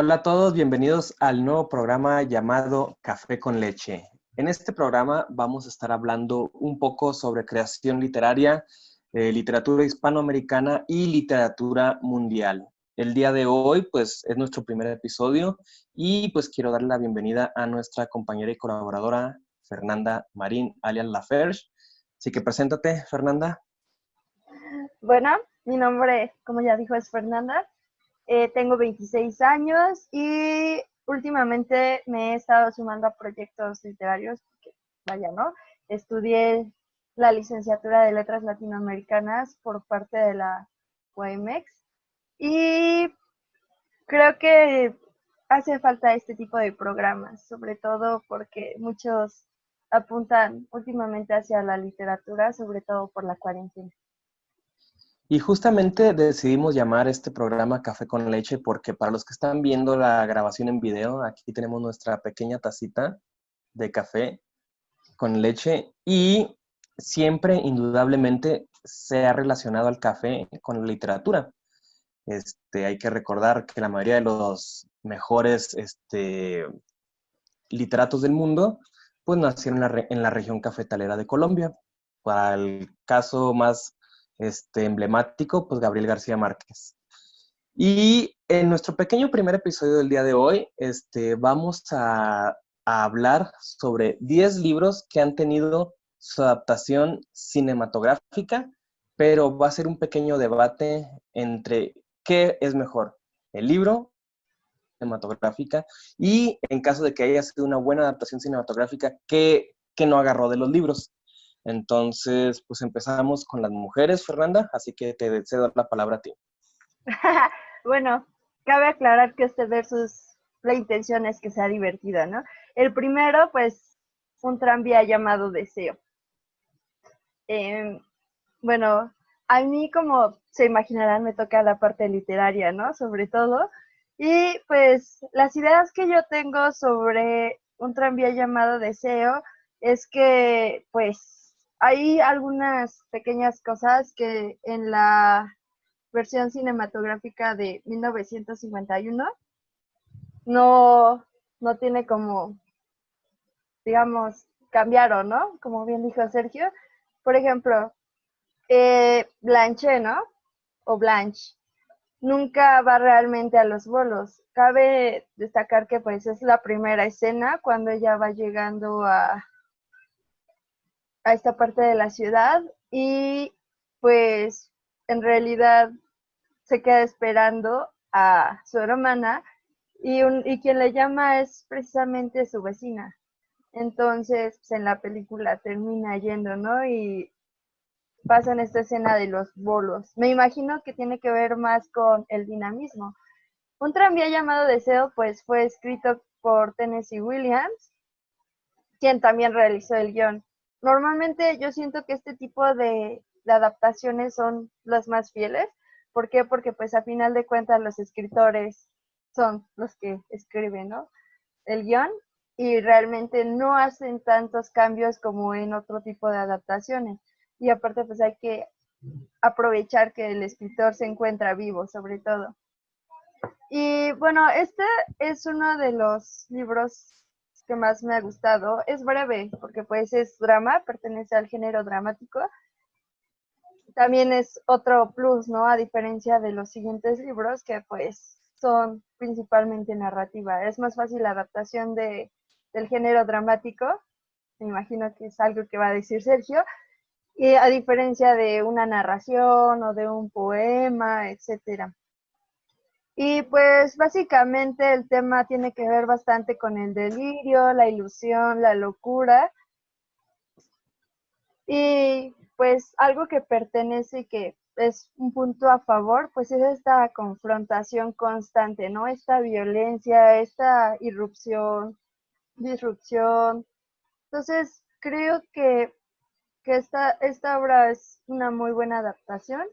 Hola a todos, bienvenidos al nuevo programa llamado Café con Leche. En este programa vamos a estar hablando un poco sobre creación literaria, literatura hispanoamericana y literatura mundial. El día de hoy, pues, es nuestro primer episodio y pues quiero darle la bienvenida a nuestra compañera y colaboradora Fernanda Marín, alias Laferge. Así que preséntate, Fernanda. Bueno, mi nombre, como ya dijo, es Fernanda. Tengo 26 años y últimamente me he estado sumando a proyectos literarios, porque vaya, ¿no? Estudié la licenciatura de Letras Latinoamericanas por parte de la UAMX y creo que hace falta este tipo de programas, sobre todo porque muchos apuntan últimamente hacia la literatura, sobre todo por la cuarentena. Y justamente decidimos llamar este programa Café con Leche porque para los que están viendo la grabación en video, aquí tenemos nuestra pequeña tacita de café con leche y siempre, indudablemente, se ha relacionado al café con la literatura. Hay que recordar que la mayoría de los mejores literatos del mundo pues nacieron en la región cafetalera de Colombia. Para el caso más emblemático, pues Gabriel García Márquez. Y en nuestro pequeño primer episodio del día de hoy, vamos a hablar sobre 10 libros que han tenido su adaptación cinematográfica, pero va a ser un pequeño debate entre qué es mejor, el libro cinematográfica y en caso de que haya sido una buena adaptación cinematográfica, ¿qué no agarró de los libros? Entonces, pues empezamos con las mujeres, Fernanda, así que te cedo la palabra a ti. Bueno, cabe aclarar que este versus la intención es que sea divertido, ¿no? El primero, pues, un tranvía llamado Deseo. Eh, bueno, a mí, como se imaginarán, me toca la parte literaria, ¿no? Sobre todo. Y pues las ideas que yo tengo sobre un tranvía llamado Deseo es que, pues, hay algunas pequeñas cosas que en la versión cinematográfica de 1951 no, no tiene como, digamos, cambiaron, ¿no? Como bien dijo Sergio. Por ejemplo, Blanche, ¿no? O Blanche, nunca va realmente a los bolos. Cabe destacar que pues es la primera escena cuando ella va llegando a esta parte de la ciudad y pues en realidad se queda esperando a su hermana y quien le llama es precisamente su vecina. Entonces, pues, en la película termina yendo, ¿no? Y pasa en esta escena de los bolos. Me imagino que tiene que ver más con el dinamismo. Un tranvía llamado Deseo, pues fue escrito por Tennessee Williams, quien también realizó el guión. Normalmente yo siento que este tipo de adaptaciones son las más fieles. ¿Por qué? Porque pues a final de cuentas los escritores son los que escriben, ¿no? El guión y realmente no hacen tantos cambios como en otro tipo de adaptaciones. Y aparte pues hay que aprovechar que el escritor se encuentra vivo sobre todo. Y bueno, este es uno de los libros que más me ha gustado. Es breve porque pues es drama, pertenece al género dramático. También es otro plus, ¿no? A diferencia de los siguientes libros que pues son principalmente narrativa. Es más fácil la adaptación del género dramático. Me imagino que es algo que va a decir Sergio. Y a diferencia de una narración o de un poema, etcétera. Y pues básicamente el tema tiene que ver bastante con el delirio, la ilusión, la locura. Y pues algo que pertenece y que es un punto a favor, pues es esta confrontación constante, ¿no? Esta violencia, esta irrupción, disrupción. Entonces, creo que esta obra es una muy buena adaptación,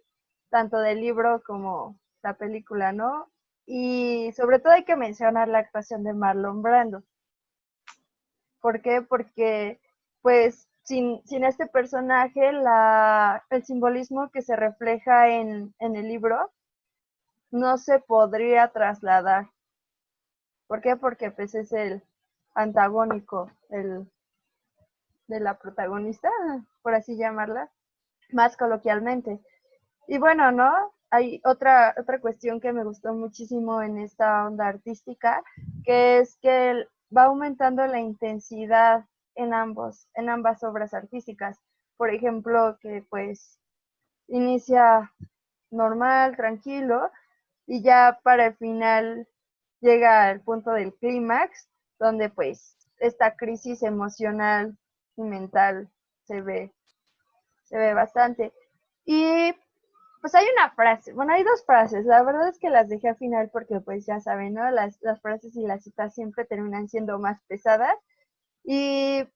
tanto del libro como la película, ¿no? Y sobre todo hay que mencionar la actuación de Marlon Brando. ¿Por qué? Porque, pues, sin este personaje, el simbolismo que se refleja en el libro no se podría trasladar. ¿Por qué? Porque pues es el antagónico de la protagonista, por así llamarla, más coloquialmente. Y bueno, ¿no? Hay otra cuestión que me gustó muchísimo en esta onda artística, que es que va aumentando la intensidad en ambas obras artísticas. Por ejemplo, que pues inicia normal, tranquilo, y ya para el final llega al punto del clímax, donde pues esta crisis emocional y mental se ve, se ve bastante. Y pues hay una frase, bueno, hay dos frases, la verdad es que las dejé al final porque pues ya saben, ¿no? Las frases y las citas siempre terminan siendo más pesadas. Y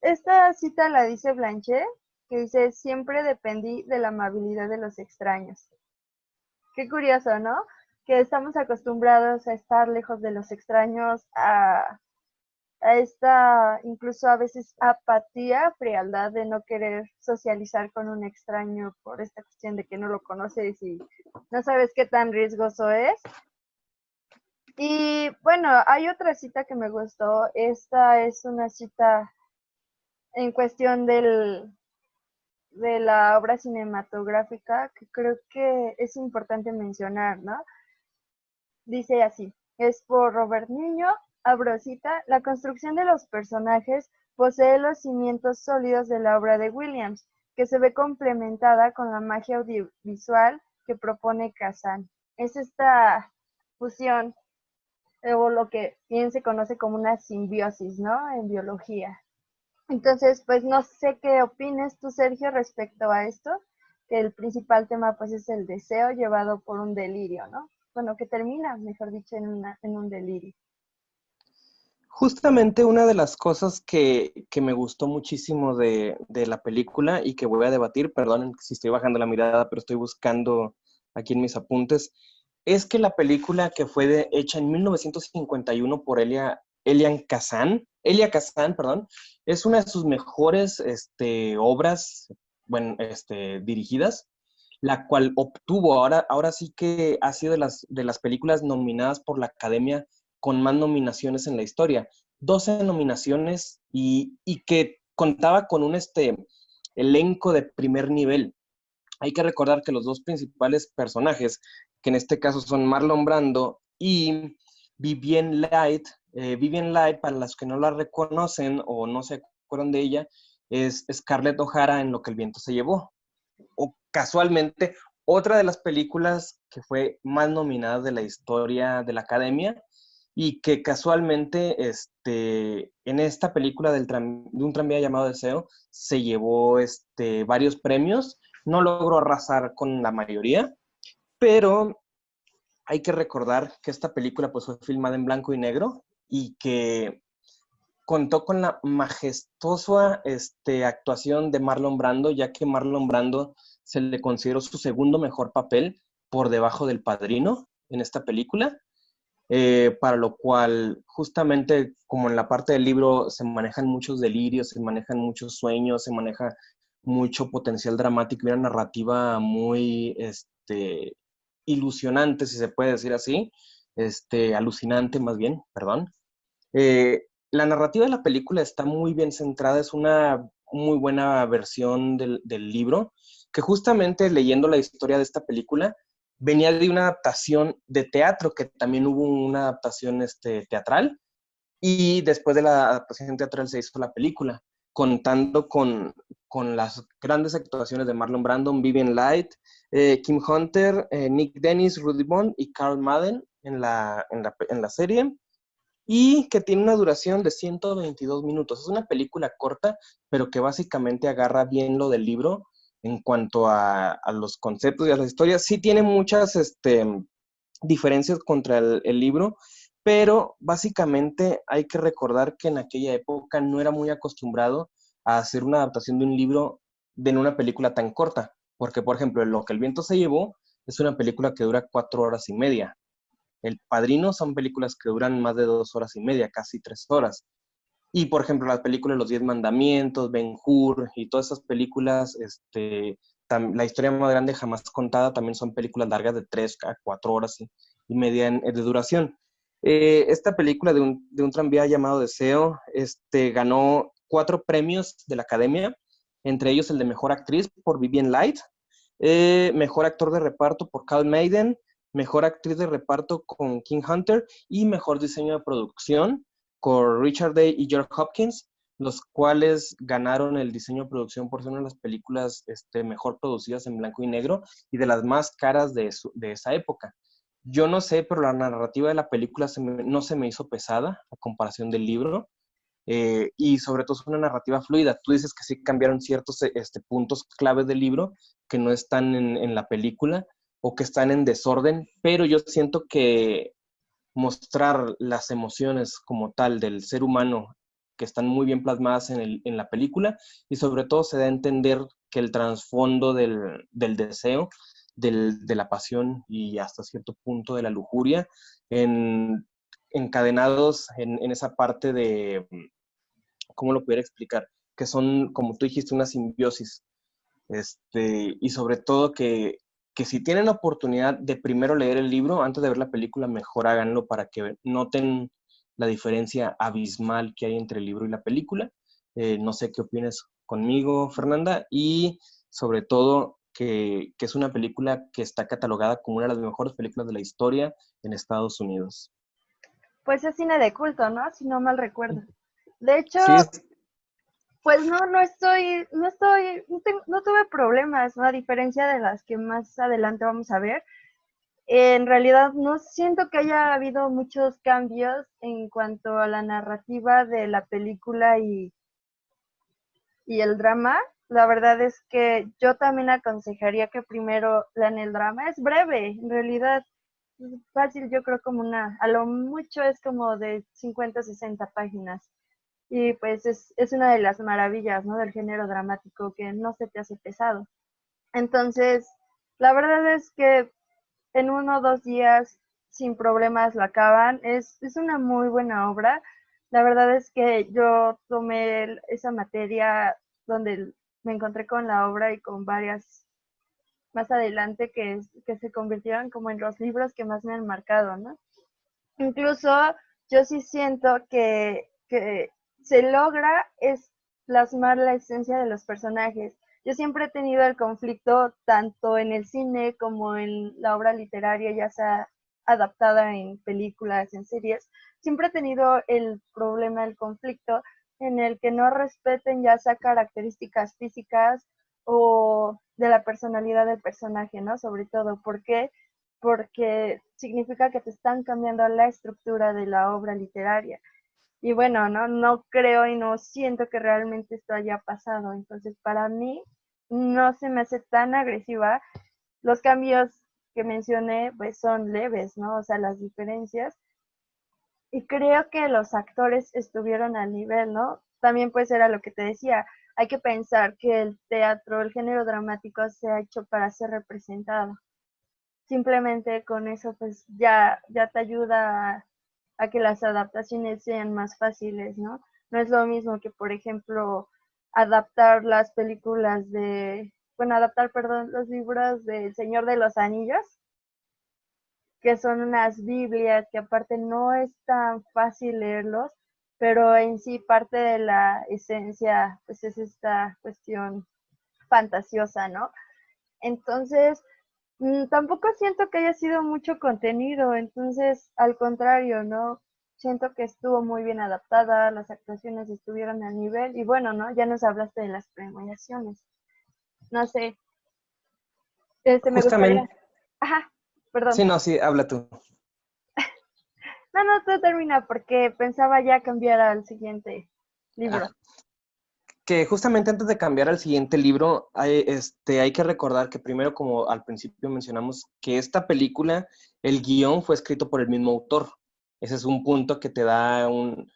esta cita la dice Blanchet, que dice, siempre dependí de la amabilidad de los extraños. Qué curioso, ¿no? Que estamos acostumbrados a estar lejos de los extraños, a esta incluso a veces apatía, frialdad de no querer socializar con un extraño por esta cuestión de que no lo conoces y no sabes qué tan riesgoso es. Y bueno, hay otra cita que me gustó. Esta es una cita en cuestión de la obra cinematográfica que creo que es importante mencionar, ¿no? Dice así, es por Robert Niño, abro cita, la construcción de los personajes posee los cimientos sólidos de la obra de Williams, que se ve complementada con la magia audiovisual que propone Kazan. Es esta fusión, o lo que bien se conoce como una simbiosis, ¿no? En biología. Entonces, pues no sé qué opines tú, Sergio, respecto a esto, que el principal tema pues es el deseo llevado por un delirio, ¿no? Bueno, que termina, mejor dicho, en un delirio. Justamente una de las cosas que me gustó muchísimo de la película y que voy a debatir, perdón si estoy bajando la mirada, pero estoy buscando aquí en mis apuntes, es que la película que fue hecha en 1951 por Elia Kazan, perdón, es una de sus mejores obras, bueno, dirigidas, la cual obtuvo, ahora sí que ha sido de las películas nominadas por la Academia con más nominaciones en la historia. 12 nominaciones y que contaba con un elenco de primer nivel. Hay que recordar que los dos principales personajes, que en este caso son Marlon Brando y Vivien Light, para los que no la reconocen o no se acuerdan de ella, es Scarlett O'Hara en Lo que el viento se llevó. O casualmente, otra de las películas que fue más nominada de la historia de la Academia y que casualmente en esta película de un tranvía llamado Deseo se llevó varios premios. No logró arrasar con la mayoría, pero hay que recordar que esta película pues, fue filmada en blanco y negro y que contó con la majestuosa actuación de Marlon Brando, ya que Marlon Brando se le consideró su segundo mejor papel por debajo del Padrino en esta película, para lo cual justamente como en la parte del libro se manejan muchos delirios, se manejan muchos sueños, se maneja mucho potencial dramático y una narrativa muy ilusionante, si se puede decir así, alucinante más bien, perdón. La narrativa de la película está muy bien centrada, es una muy buena versión del libro, que justamente leyendo la historia de esta película, venía de una adaptación de teatro, que también hubo una adaptación teatral, y después de la adaptación teatral se hizo la película, contando con las grandes actuaciones de Marlon Brando, Vivien Light, Kim Hunter, Nick Dennis, Rudy Bond y Carl Madden en la serie, y que tiene una duración de 122 minutos. Es una película corta, pero que básicamente agarra bien lo del libro en cuanto a los conceptos y a las historias. Sí tiene muchas diferencias contra el libro, pero básicamente hay que recordar que en aquella época no era muy acostumbrado a hacer una adaptación de un libro de una película tan corta, porque por ejemplo, Lo que el viento se llevó es una película que dura 4 horas y media. El Padrino son películas que duran más de 2 horas y media, casi 3 horas. Y, por ejemplo, las películas Los Diez Mandamientos, Ben-Hur y todas esas películas, La historia más grande jamás contada, también son películas largas de 3 a 4 horas y media de duración. Esta película de un tranvía llamado Deseo ganó 4 premios de la Academia, entre ellos el de Mejor Actriz por Vivien Light, Mejor Actor de Reparto por Cal Maiden, Mejor Actriz de Reparto con King Hunter y Mejor Diseño de Producción con Richard Day y George Hopkins, los cuales ganaron el diseño de producción por ser una de las películas mejor producidas en blanco y negro y de las más caras de esa época. Yo no sé, pero la narrativa de la película no se me hizo pesada a comparación del libro. Y sobre todo es una narrativa fluida. Tú dices que sí cambiaron ciertos puntos claves del libro que no están en la película o que están en desorden, pero yo siento que mostrar las emociones como tal del ser humano que están muy bien plasmadas en la película y sobre todo se da a entender que el trasfondo del deseo, de la pasión y hasta cierto punto de la lujuria, encadenados en esa parte de, ¿cómo lo pudiera explicar? Que son, como tú dijiste, una simbiosis. Y sobre todo que si tienen la oportunidad de primero leer el libro antes de ver la película, mejor háganlo para que noten la diferencia abismal que hay entre el libro y la película. No sé qué opinas conmigo, Fernanda, y sobre todo que es una película que está catalogada como una de las mejores películas de la historia en Estados Unidos. Pues es cine de culto, ¿no? Si no mal recuerdo. De hecho, Sí, pues no tuve problemas, ¿no? A diferencia de las que más adelante vamos a ver. En realidad no siento que haya habido muchos cambios en cuanto a la narrativa de la película y el drama. La verdad es que yo también aconsejaría que primero lean el drama. Es breve, en realidad fácil, yo creo como a lo mucho es como de 50 60 páginas. Y pues es una de las maravillas, ¿no? Del género dramático que no se te hace pesado. Entonces, la verdad es que en 1 o 2 días sin problemas lo acaban. Es una muy buena obra. La verdad es que yo tomé esa materia donde me encontré con la obra y con varias más adelante que se convirtieron como en los libros que más me han marcado, ¿no? Incluso yo sí siento que se logra es plasmar la esencia de los personajes. Yo siempre he tenido el conflicto tanto en el cine como en la obra literaria, ya sea adaptada en películas, en series. Siempre he tenido el problema, el conflicto en el que no respeten ya sea características físicas o de la personalidad del personaje, ¿no? Sobre todo, porque significa que te están cambiando la estructura de la obra literaria. Y bueno, no creo y no siento que realmente esto haya pasado. Entonces, para mí, no se me hace tan agresiva. Los cambios que mencioné, pues son leves, ¿no? O sea, las diferencias. Y creo que los actores estuvieron al nivel, ¿no? También pues era lo que te decía, hay que pensar que el teatro, el género dramático se ha hecho para ser representado. Simplemente con eso pues ya te ayuda a que las adaptaciones sean más fáciles, ¿no? No es lo mismo que, por ejemplo, adaptar las películas adaptar, perdón, los libros del Señor de los Anillos, que son unas Biblias que aparte no es tan fácil leerlos, pero en sí parte de la esencia pues es esta cuestión fantasiosa, ¿no? Entonces, tampoco siento que haya sido mucho contenido, entonces al contrario, ¿no? Siento que estuvo muy bien adaptada, las actuaciones estuvieron al nivel y bueno, ¿no? Ya nos hablaste de las premiaciones. No sé, me gustaría. justamente, Ajá, perdón. sí, no, sí, habla tú. No, tú termina porque pensaba ya cambiar al siguiente libro. Ah, que justamente antes de cambiar al siguiente libro, hay que recordar que primero, como al principio mencionamos, que esta película, el guión fue escrito por el mismo autor. Ese es un punto que te da un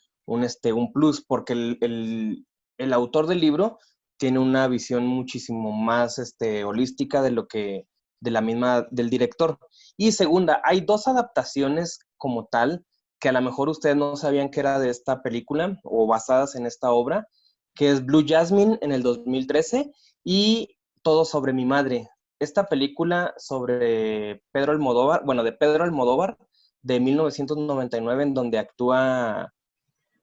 plus, porque el autor del libro tiene una visión muchísimo más holística de la misma, del director. Y segunda, hay 2 adaptaciones como tal, que a lo mejor ustedes no sabían que era de esta película o basadas en esta obra, que es Blue Jasmine en el 2013 y Todo sobre mi madre. Esta película sobre Pedro Almodóvar, bueno, de Pedro Almodóvar, de 1999 en donde actúa,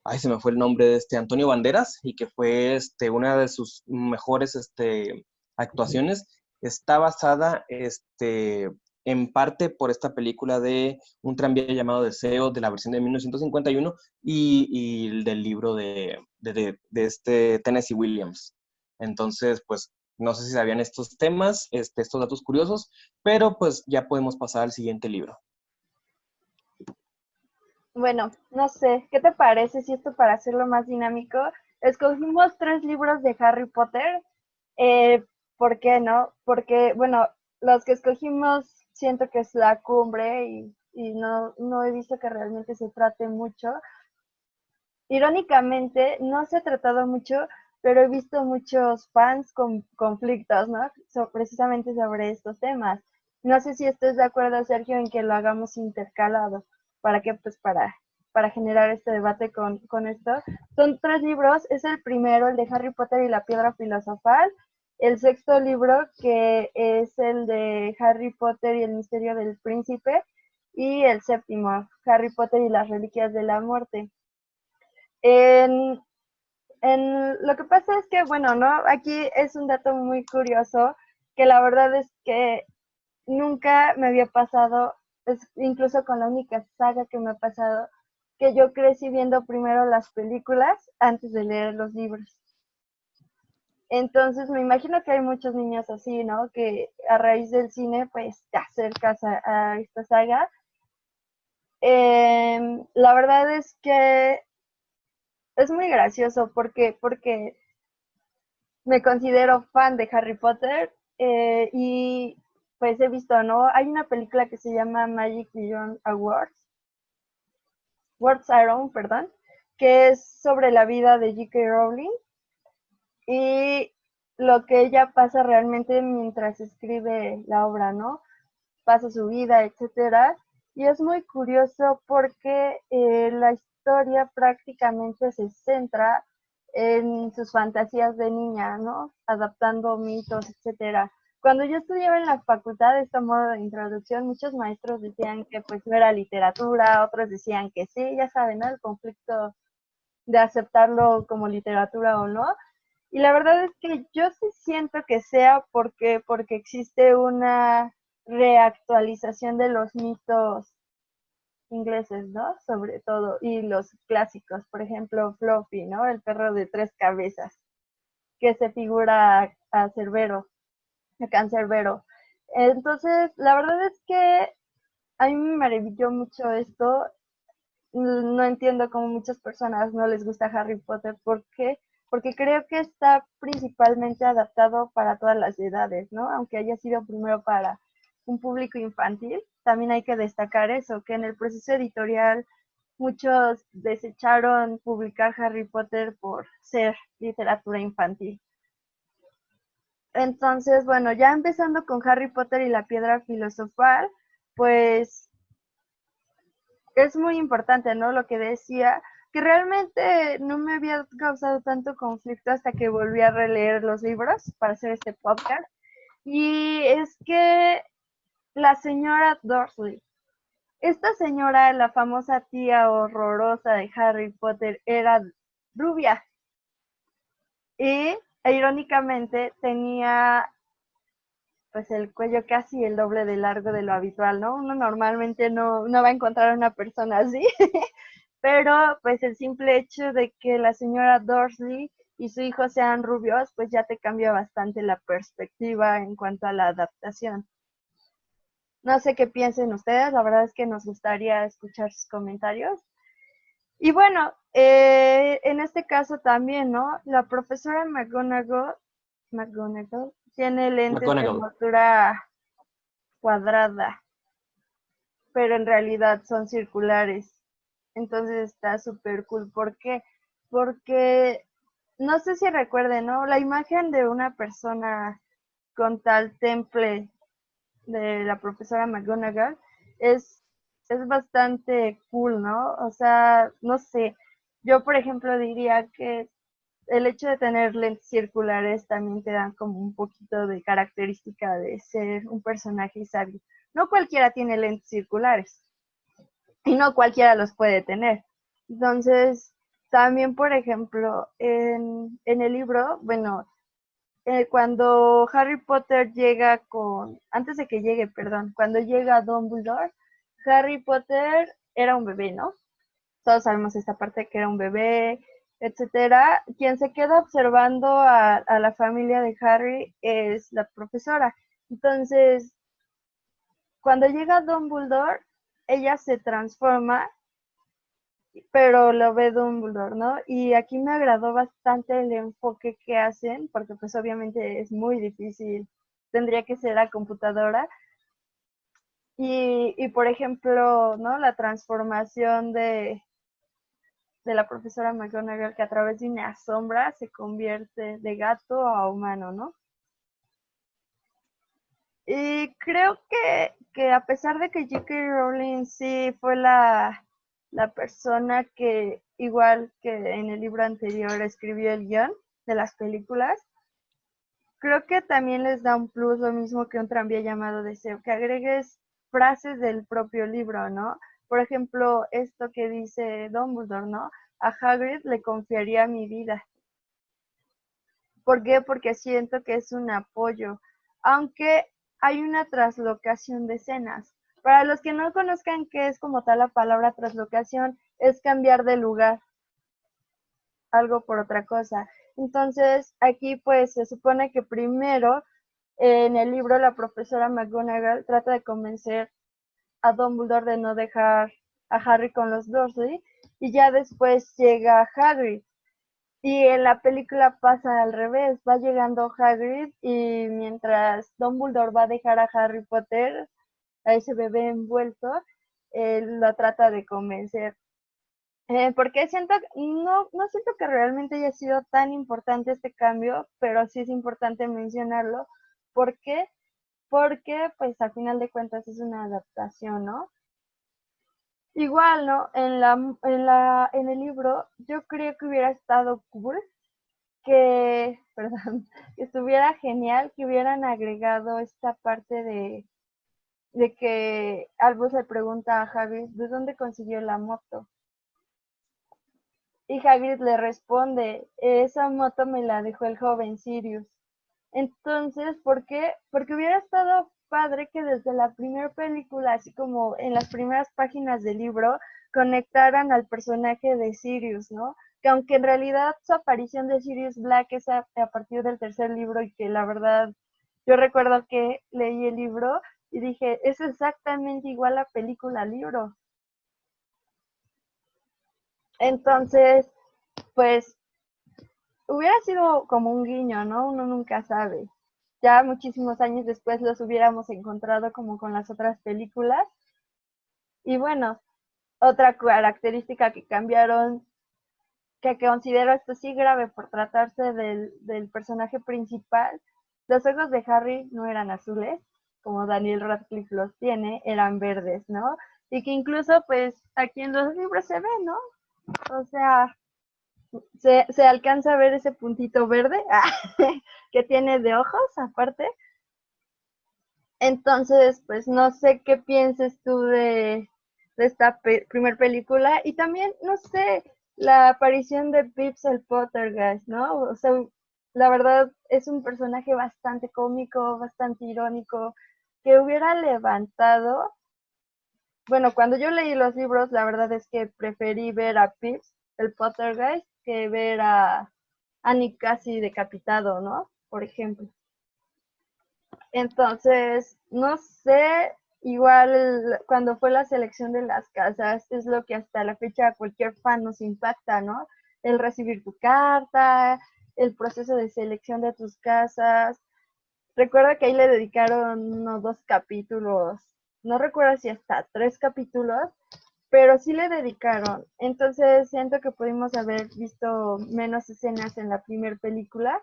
ay, se me fue el nombre de Antonio Banderas, y que fue una de sus mejores actuaciones. Está basada en parte por esta película de Un tranvía llamado Deseo, de la versión de 1951, y del libro de Tennessee Williams. Entonces, pues, no sé si sabían estos temas, estos datos curiosos, pero pues ya podemos pasar al siguiente libro. Bueno, no sé, ¿qué te parece si esto, para hacerlo más dinámico, escogimos 3 libros de Harry Potter? ¿Por qué no? Porque, bueno, los que escogimos siento que es la cumbre y no he visto que realmente se trate mucho. Irónicamente, no se ha tratado mucho, pero he visto muchos fans con conflictos, ¿no? Precisamente sobre estos temas. No sé si estés de acuerdo, Sergio, en que lo hagamos intercalado. ¿Para qué? Pues para generar este debate con esto. Son 3 libros. Es el primero, el de Harry Potter y la Piedra Filosofal. El sexto libro, que es el de Harry Potter y el Misterio del Príncipe. Y el séptimo, Harry Potter y las Reliquias de la Muerte. En, lo que pasa es que, bueno, ¿no? Aquí es un dato muy curioso, que la verdad es que nunca me había pasado, incluso con la única saga que me ha pasado, que yo crecí viendo primero las películas antes de leer los libros. Entonces me imagino que hay muchos niños así, ¿no? Que a raíz del cine, pues te acercas a esta saga. La verdad es que es muy gracioso porque me considero fan de Harry Potter y pues he visto, ¿no? Hay una película que se llama Magic Beyond Words Are perdón, que es sobre la vida de J.K. Rowling y lo que ella pasa realmente mientras escribe la obra, ¿no? Pasa su vida, etcétera. Y es muy curioso porque la historia prácticamente se centra en sus fantasías de niña, ¿no? Adaptando mitos, etcétera. Cuando yo estudiaba en la facultad, de este modo de introducción, muchos maestros decían que pues no era literatura, otros decían que sí, ya saben, ¿no? El conflicto de aceptarlo como literatura o no. Y la verdad es que yo sí siento que sea porque existe una reactualización de los mitos ingleses, ¿no? Sobre todo, y los clásicos, por ejemplo, Fluffy, ¿no? El perro de 3 cabezas, que se figura a Cerbero, a Cancerbero. Entonces, la verdad es que a mí me maravilló mucho esto. No entiendo cómo muchas personas no les gusta Harry Potter. ¿Por qué? Porque creo que está principalmente adaptado para todas las edades, ¿no? Aunque haya sido primero para un público infantil, también hay que destacar eso, que en el proceso editorial muchos desecharon publicar Harry Potter por ser literatura infantil. Entonces, bueno, ya empezando con Harry Potter y la Piedra Filosofal, pues es muy importante, ¿no? Lo que decía, que realmente no me había causado tanto conflicto hasta que volví a releer los libros para hacer este podcast. Y es que la señora Dursley, esta señora, la famosa tía horrorosa de Harry Potter, era rubia y irónicamente tenía pues el cuello casi el doble de largo de lo habitual, ¿no? Uno normalmente no va a encontrar a una persona así, pero pues el simple hecho de que la señora Dursley y su hijo sean rubios, pues ya te cambia bastante la perspectiva en cuanto a la adaptación. No sé qué piensen ustedes, la verdad es que nos gustaría escuchar sus comentarios. Y bueno, en este caso también, ¿no? La profesora McGonagall tiene lentes de McGonagall. envoltura cuadrada, pero en realidad son circulares. Entonces está súper cool. ¿Por qué? Porque no sé si recuerden, ¿no? La imagen de una persona con tal temple de la profesora McGonagall es, es bastante cool, ¿no? O sea, no sé. Yo, por ejemplo, diría que el hecho de tener lentes circulares también te da como un poquito de característica de ser un personaje sabio. No cualquiera tiene lentes circulares. y no cualquiera los puede tener. Entonces, también, por ejemplo, en el libro, bueno, cuando Harry Potter antes de que llegue, perdón, cuando llega Dumbledore, Harry Potter era un bebé, ¿no? Todos sabemos esta parte que era un bebé, etcétera. Quien se queda observando a la familia de Harry es la profesora. Entonces, cuando llega Dumbledore, ella se transforma, pero lo ve Dumbledore, ¿no? Y aquí me agradó bastante el enfoque que hacen, porque pues obviamente es muy difícil, tendría que ser a computadora. Y por ejemplo, ¿no? La transformación de la profesora McGonagall, que a través de una sombra se convierte de gato a humano, ¿no? Y creo que a pesar de que J.K. Rowling sí fue la persona que, igual que en el libro anterior, escribió el guión de las películas, creo que también les da un plus, lo mismo que un tranvía llamado Deseo, que agregues frases del propio libro, ¿no? Por ejemplo, esto que dice Dumbledore, ¿no? A Hagrid le confiaría mi vida. ¿Por qué? Porque siento que es un apoyo, aunque hay una traslocación de escenas. Para los que no conozcan qué es como tal la palabra traslocación, es cambiar de lugar algo por otra cosa. Entonces, aquí pues se supone que primero en el libro la profesora McGonagall trata de convencer a Dumbledore de no dejar a Harry con los Dursley y ya después llega Hagrid. Y en la película pasa al revés, va llegando Hagrid y mientras Dumbledore va a dejar a Harry Potter, a ese bebé envuelto, él lo trata de convencer. Porque no siento que realmente haya sido tan importante este cambio, pero sí es importante mencionarlo. ¿Por qué? Porque pues al final de cuentas es una adaptación, ¿no? Igual, ¿no? En el libro yo creo que hubiera estado cool perdón, que estuviera genial que hubieran agregado esta parte de que Albus le pregunta a Hagrid de dónde consiguió la moto. Y Hagrid le responde, esa moto me la dejó el joven Sirius. Entonces, ¿por qué? Porque hubiera estado padre que desde la primera película, así como en las primeras páginas del libro, conectaran al personaje de Sirius, ¿no? Que aunque en realidad su aparición de Sirius Black es a partir del tercer libro y que la verdad yo recuerdo que leí el libro y dije, es exactamente igual la película al libro. Entonces, pues hubiera sido como un guiño, ¿no? Uno nunca sabe. Ya muchísimos años después los hubiéramos encontrado como con las otras películas. Y bueno, otra característica que cambiaron, que considero esto sí grave por tratarse del personaje principal, los ojos de Harry no eran azules, como Daniel Radcliffe los tiene, eran verdes, ¿no? Y que incluso pues aquí en los libros se ve, ¿no? O sea, se alcanza a ver ese puntito verde que tiene de ojos aparte. Entonces, pues no sé qué pienses tú de esta primer película y también, no sé, la aparición de Pips el Pottergeist, ¿no? O sea, la verdad es un personaje bastante cómico, bastante irónico, que hubiera levantado. Bueno, cuando yo leí los libros, la verdad es que preferí ver a Pips el Pottergeist que ver a Nick casi decapitado, ¿no? Por ejemplo. Entonces, no sé, igual cuando fue la selección de las casas, es lo que hasta la fecha a cualquier fan nos impacta, ¿no? El recibir tu carta, el proceso de selección de tus casas. Recuerdo que ahí le dedicaron unos 2 capítulos, no recuerdo si hasta 3 capítulos, pero sí le dedicaron. Entonces siento que pudimos haber visto menos escenas en la primera película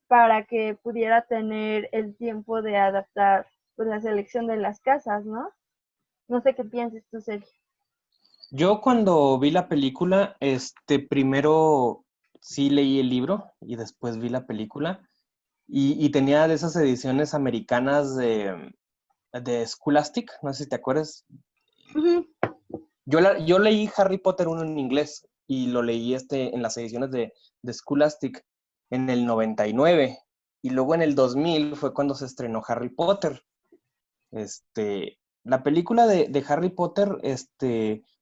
para que pudiera tener el tiempo de adaptar pues, la selección de las casas, ¿no? No sé qué pienses tú, Sergio. Yo cuando vi la película, primero sí leí el libro y después vi la película y tenía de esas ediciones americanas de Scholastic, no sé si te acuerdas. Uh -huh. Yo leí Harry Potter 1 en inglés y lo leí en las ediciones de Scholastic en el 99 y luego en el 2000 fue cuando se estrenó Harry Potter. La película de Harry Potter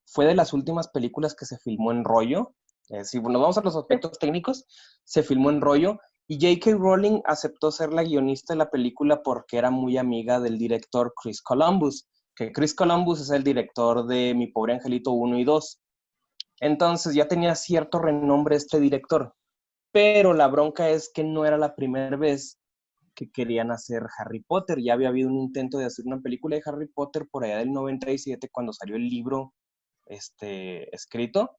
fue de las últimas películas que se filmó en rollo. Si nos vamos a los aspectos técnicos, se filmó en rollo y J.K. Rowling aceptó ser la guionista de la película porque era muy amiga del director Chris Columbus, que Chris Columbus es el director de Mi Pobre Angelito 1 y 2. Entonces ya tenía cierto renombre este director, pero la bronca es que no era la primera vez que querían hacer Harry Potter. Ya había habido un intento de hacer una película de Harry Potter por allá del 97 cuando salió el libro escrito,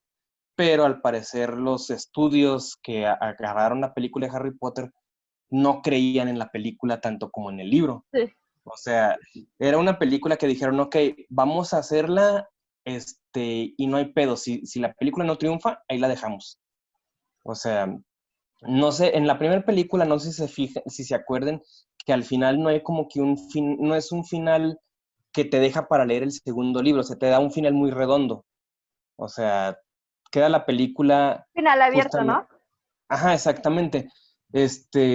pero al parecer los estudios que agarraron la película de Harry Potter no creían en la película tanto como en el libro. Sí. O sea, era una película que dijeron, ok, vamos a hacerla y no hay pedo. Si la película no triunfa, ahí la dejamos. O sea, no sé, en la primera película, no sé si se acuerden, que al final no hay como que no es un final que te deja para leer el segundo libro, se te da un final muy redondo. O sea, queda la película Final abierto, justamente. ¿no? Ajá, exactamente.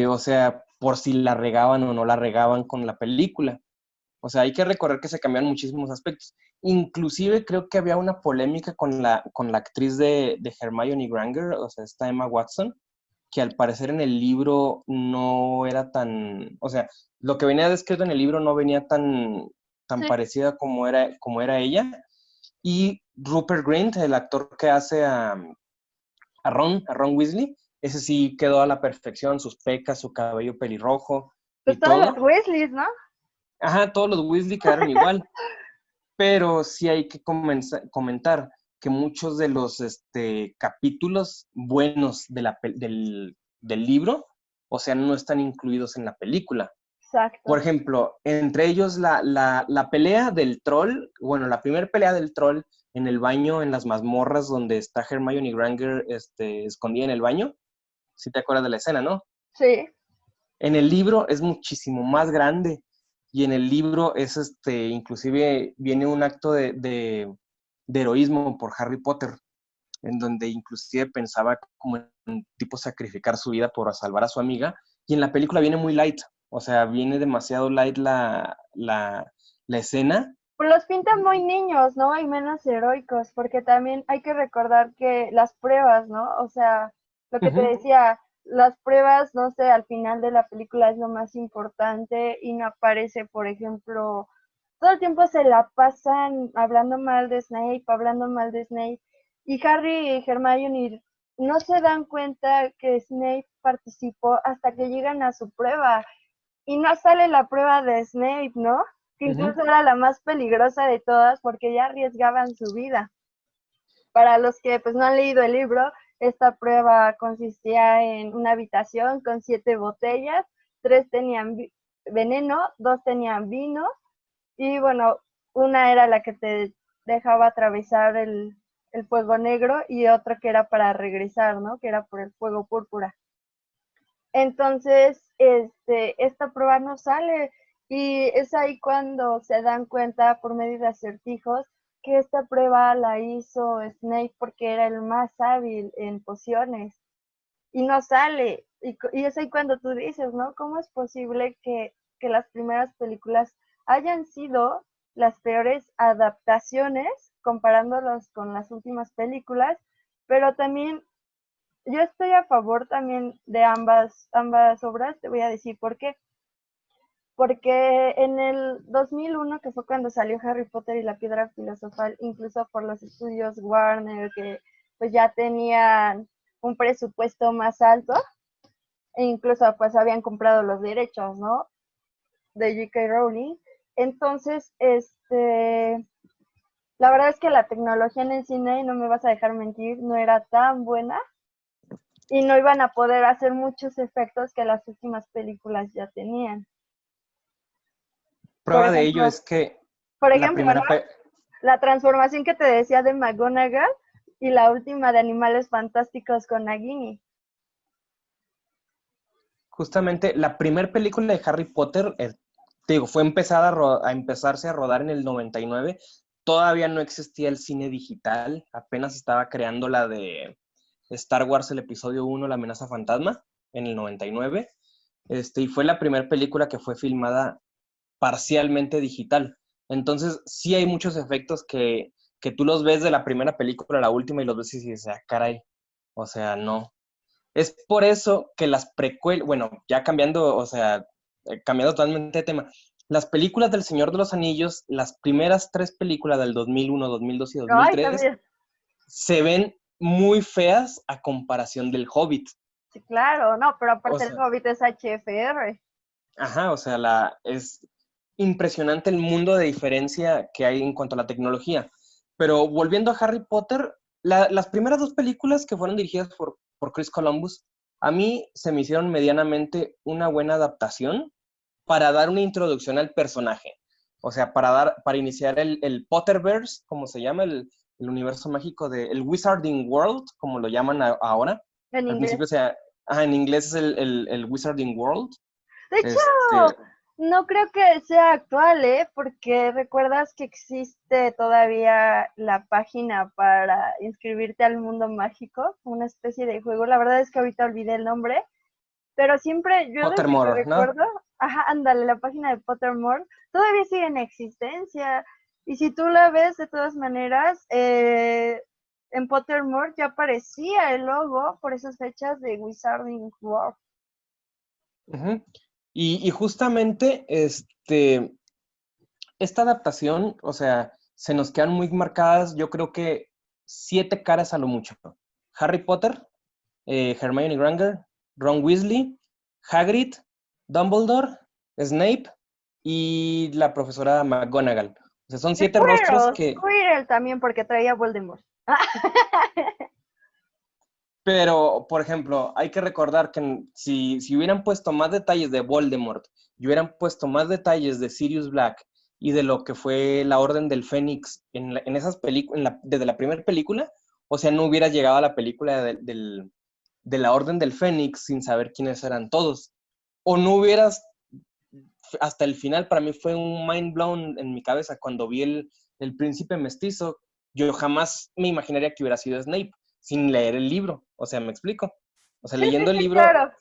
O sea, por si la regaban o no la regaban con la película. O sea, hay que recordar que se cambiaron muchísimos aspectos. Inclusive creo que había una polémica con la actriz de Hermione Granger, o sea, esta Emma Watson, que al parecer en el libro no era tan, o sea, lo que venía descrito en el libro no venía tan Sí. parecida como era ella. Y Rupert Grint, el actor que hace a Ron Weasley, ese sí quedó a la perfección, sus pecas, su cabello pelirrojo Pues y todos los todo. Weasleys, ¿no? Ajá, todos los Weasley quedaron igual, pero sí hay que comentar que muchos de los capítulos buenos del libro, o sea, no están incluidos en la película. Por Exacto. ejemplo, entre ellos la pelea del troll, bueno, la primera pelea del troll en el baño, en las mazmorras donde está Hermione Granger escondida en el baño, si te acuerdas de la escena, ¿no? Sí. En el libro es muchísimo más grande y en el libro inclusive viene un acto de heroísmo por Harry Potter, en donde inclusive pensaba como en tipo sacrificar su vida por salvar a su amiga, y en la película viene muy light, o sea, viene demasiado light la escena. Pues los pintan muy niños, ¿no? Y menos heroicos, porque también hay que recordar que las pruebas, ¿no? O sea, lo que te Uh-huh. decía, las pruebas, no sé, al final de la película es lo más importante y no aparece, por ejemplo, todo el tiempo se la pasan hablando mal de Snape, y Harry y Hermione no se dan cuenta que Snape participó hasta que llegan a su prueba y no sale la prueba de Snape, ¿no? Que Uh-huh. incluso era la más peligrosa de todas porque ya arriesgaban su vida. Para los que pues no han leído el libro, esta prueba consistía en una habitación con 7 botellas, 3 tenían veneno, 2 tenían vino y bueno, una era la que te dejaba atravesar el fuego negro y otra que era para regresar, ¿no? Que era por el fuego púrpura. Entonces, esta prueba no sale y es ahí cuando se dan cuenta por medio de acertijos que esta prueba la hizo Snape porque era el más hábil en pociones y no sale. Y es ahí cuando tú dices, ¿no? ¿Cómo es posible que las primeras películas hayan sido las peores adaptaciones comparándolos con las últimas películas? Pero también yo estoy a favor también de ambas obras, te voy a decir por qué. Porque en el 2001, que fue cuando salió Harry Potter y la Piedra Filosofal, incluso por los estudios Warner, que pues ya tenían un presupuesto más alto, e incluso pues habían comprado los derechos, ¿no? De J.K. Rowling. Entonces, la verdad es que la tecnología en el cine, no me vas a dejar mentir, no era tan buena y no iban a poder hacer muchos efectos que las últimas películas ya tenían. Por Prueba de ello ejemplo, es que por la ejemplo, ¿no? primera, La transformación que te decía de McGonagall y la última de Animales Fantásticos con Nagini. justamente la primera película de Harry Potter, te digo, fue empezada a empezarse a rodar en el 99, todavía no existía el cine digital, apenas estaba creando la de Star Wars, el episodio 1, La amenaza fantasma, en el 99, y fue la primera película que fue filmada parcialmente digital. Entonces, sí hay muchos efectos que tú los ves de la primera película a la última y los ves y dices, ah, caray, o sea, no. Es por eso que las precuelas, bueno, ya cambiando, o sea, cambiando totalmente de tema, las películas del Señor de los Anillos, las primeras 3 películas del 2001, 2002 y Ay, 2003, también. se ven muy feas a comparación del Hobbit. Sí, claro, no, pero O aparte el sea, Hobbit es HFR. ajá, o sea, es impresionante el mundo de diferencia que hay en cuanto a la tecnología. Pero volviendo a Harry Potter, las primeras 2 películas que fueron dirigidas por Chris Columbus, a mí se me hicieron medianamente una buena adaptación para dar una introducción al personaje. O sea, para iniciar el Potterverse, como se llama, el universo mágico el Wizarding World, como lo llaman ahora. En Al inglés. principio, o sea, en inglés es el Wizarding World. De hecho, Este, no creo que sea actual, ¿eh? Porque recuerdas que existe todavía la página para inscribirte al mundo mágico, una especie de juego. La verdad es que ahorita olvidé el nombre, pero siempre, yo desde que Pottermore, ¿no? recuerdo, ajá, ándale, la página de Pottermore todavía sigue en existencia. Y si tú la ves de todas maneras, en Pottermore ya aparecía el logo por esas fechas de Wizarding World. Ujú. Y justamente esta adaptación, o sea, se nos quedan muy marcadas, yo creo que 7 caras a lo mucho. Harry Potter, Hermione Granger, Ron Weasley, Hagrid, Dumbledore, Snape y la profesora McGonagall. O sea, son Y 7 rostros que, Quirrell también porque traía Voldemort. pero, por ejemplo, hay que recordar que si hubieran puesto más detalles de Voldemort y hubieran puesto más detalles de Sirius Black y de lo que fue la Orden del Fénix en esas películas, desde la primera película, o sea, no hubiera llegado a la película de la Orden del Fénix sin saber quiénes eran todos. O no hubieras, hasta el final, para mí fue un mind blown en mi cabeza cuando vi el príncipe mestizo. Yo jamás me imaginaría que hubiera sido Snape sin leer el libro. O sea, me explico. O sea, Sí, sí, sí, claro.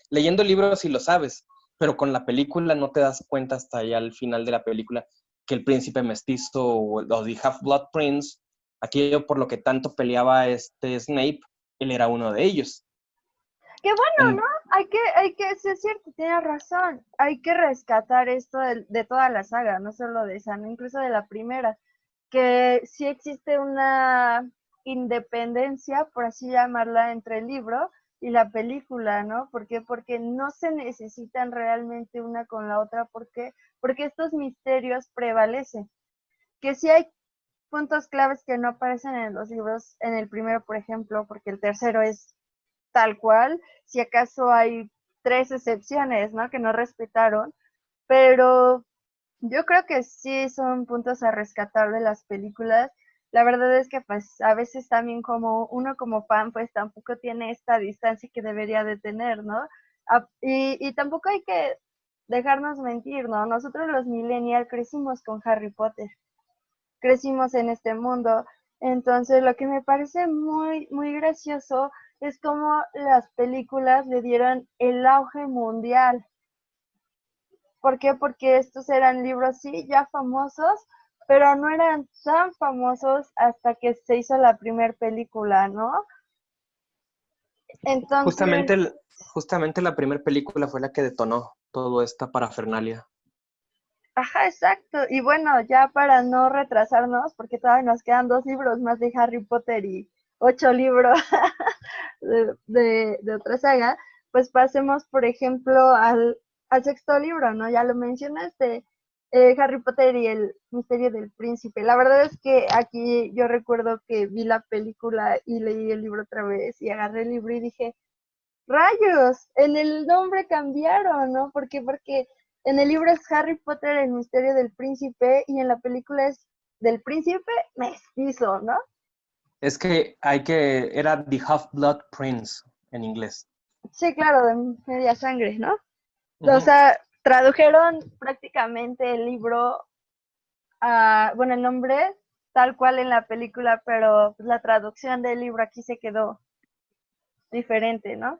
leyendo el libro sí lo sabes, pero con la película no te das cuenta hasta allá al final de la película que el príncipe mestizo o The Half-Blood Prince, aquello por lo que tanto peleaba Snape, él era uno de ellos. Qué bueno, ¿no? En, Sí es cierto, tienes razón. Hay que rescatar esto de toda la saga, no solo de esa, ¿no? Incluso de la primera, que sí existe una independencia, por así llamarla, entre el libro y la película, ¿no? ¿Por qué? Porque no se necesitan realmente una con la otra, porque estos misterios prevalecen. Que sí hay puntos claves que no aparecen en los libros, en el primero, por ejemplo, porque el tercero es tal cual, si acaso hay 3 excepciones, ¿no? Que no respetaron, pero yo creo que sí son puntos a rescatar de las películas. La verdad es que pues a veces también como uno como fan pues tampoco tiene esta distancia que debería de tener, ¿no? Y tampoco hay que dejarnos mentir, ¿no? Nosotros los millennials crecimos con Harry Potter, crecimos en este mundo. Entonces, lo que me parece muy, muy gracioso es cómo las películas le dieron el auge mundial. ¿Por qué? Porque estos eran libros, sí, ya famosos, pero no eran tan famosos hasta que se hizo la primera película, ¿no? Entonces, justamente, justamente la primera película fue la que detonó toda esta parafernalia. ajá, exacto. Y bueno, ya para no retrasarnos, porque todavía nos quedan 2 libros más de Harry Potter y 8 libros de otra saga, pues pasemos, por ejemplo, al sexto libro, ¿no? Ya lo mencionaste, Harry Potter y el misterio del príncipe. La verdad es que aquí yo recuerdo que vi la película y leí el libro otra vez y agarré el libro y dije, rayos, en el nombre cambiaron, ¿no? ¿Por qué? Porque en el libro es Harry Potter, el misterio del príncipe, y en la película es del príncipe mestizo, ¿no? Es que era The Half-Blood Prince en inglés. Sí, claro, de media sangre, ¿no? O Ujú. sea, tradujeron prácticamente el libro bueno, el nombre tal cual en la película, pero pues, la traducción del libro aquí se quedó diferente, ¿no?